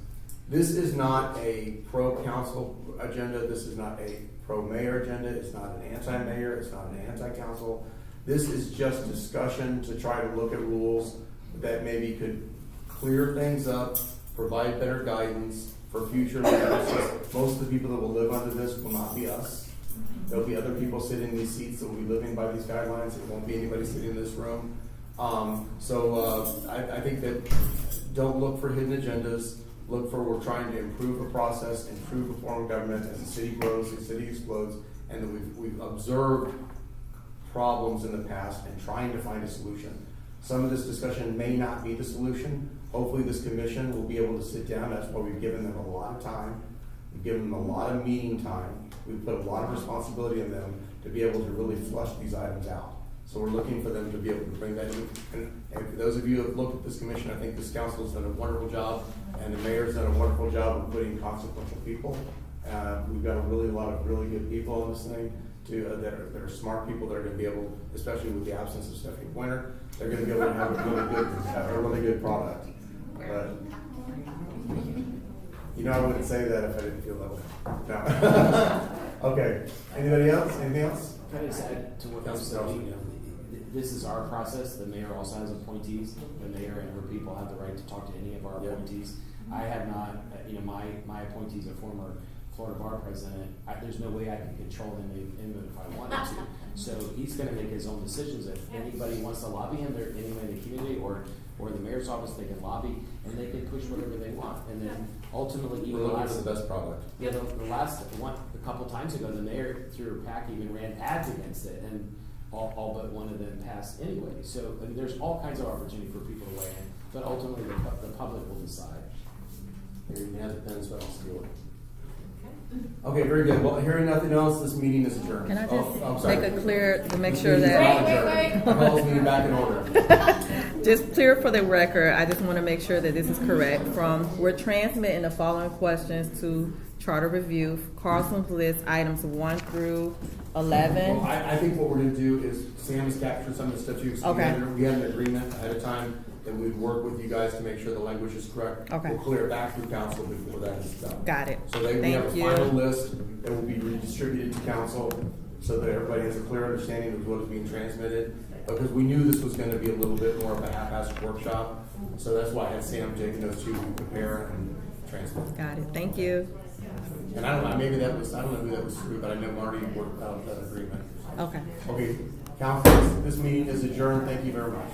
Speaker 1: This is not a pro-council agenda. This is not a pro-mayor agenda. It's not an anti-mayor. It's not an anti-council. This is just discussion to try to look at rules that maybe could clear things up, provide better guidance for future mayors. Most of the people that will live under this will not be us. There'll be other people sitting in these seats that will be living by these guidelines. It won't be anybody sitting in this room. I think that don't look for hidden agendas. Look for we're trying to improve a process, improve a form of government as the city grows, the city explodes, and that we've observed problems in the past and trying to find a solution. Some of this discussion may not be the solution. Hopefully this commission will be able to sit down. That's why we've given them a lot of time. We've given them a lot of meeting time. We've put a lot of responsibility on them to be able to really flush these items out. So we're looking for them to be able to bring that in. And for those of you who have looked at this commission, I think this council has done a wonderful job, and the mayor's done a wonderful job of putting consequential people. We've got a lot of really good people on this thing, that are smart people that are gonna be able, especially with the absence of Stephanie Pointer, they're gonna be able to have a really good product. But, I wouldn't say that if I didn't feel that way. No. Okay, anybody else? Anything else?
Speaker 6: Can I just add to what you said? This is our process. The mayor also has appointees. The mayor and her people have the right to talk to any of our appointees. I have not, my appointee's a former Florida Bar president. There's no way I can control him if I wanted to. So he's going to make his own decisions. If anybody wants to lobby him, they're anywhere in the community or the mayor's office, they can lobby and they can push whatever they want. And then ultimately,
Speaker 1: We're looking for the best product.
Speaker 6: Yeah, the last one, a couple times ago, the mayor through her PAC even ran ads against it, and all but one of them passed anyway. So there's all kinds of opportunity for people to weigh in, but ultimately the public will decide.
Speaker 1: Here, you can have the pen, so I don't steal it. Okay, very good. Well, hearing nothing else, this meeting is adjourned.
Speaker 2: Can I
Speaker 1: I'm
Speaker 2: just
Speaker 1: sorry.
Speaker 2: make it clear to make
Speaker 1: This
Speaker 2: sure
Speaker 1: meeting is
Speaker 2: that,
Speaker 1: not adjourned. I call this meeting back in order.
Speaker 2: just clear for the record, I just want to make sure that this is correct. We're transmitting the following questions to Charter Review. Carlson's list items 1 through 11.
Speaker 1: Well, I think what we're gonna do is, Sam has captured some of the stuff too. So
Speaker 2: Okay.
Speaker 1: we had an agreement ahead of time that we'd work with you guys to make sure the language is correct.
Speaker 2: Okay.
Speaker 1: We'll clear it back through council before that is done.
Speaker 2: Got it.
Speaker 1: So we have a
Speaker 2: Thank you.
Speaker 1: final list that will be redistributed to council so that everybody has a clear understanding of what is being transmitted. Because we knew this was gonna be a little bit more of a haphazard workshop. So that's why I had Sam taking those two, prepare and transmit.
Speaker 2: Got it. Thank you.
Speaker 1: And I don't know, maybe that was, I don't know who that was through, but I know Marty worked out that agreement.
Speaker 2: Okay.
Speaker 1: Okay, council, this meeting is adjourned. Thank you very much.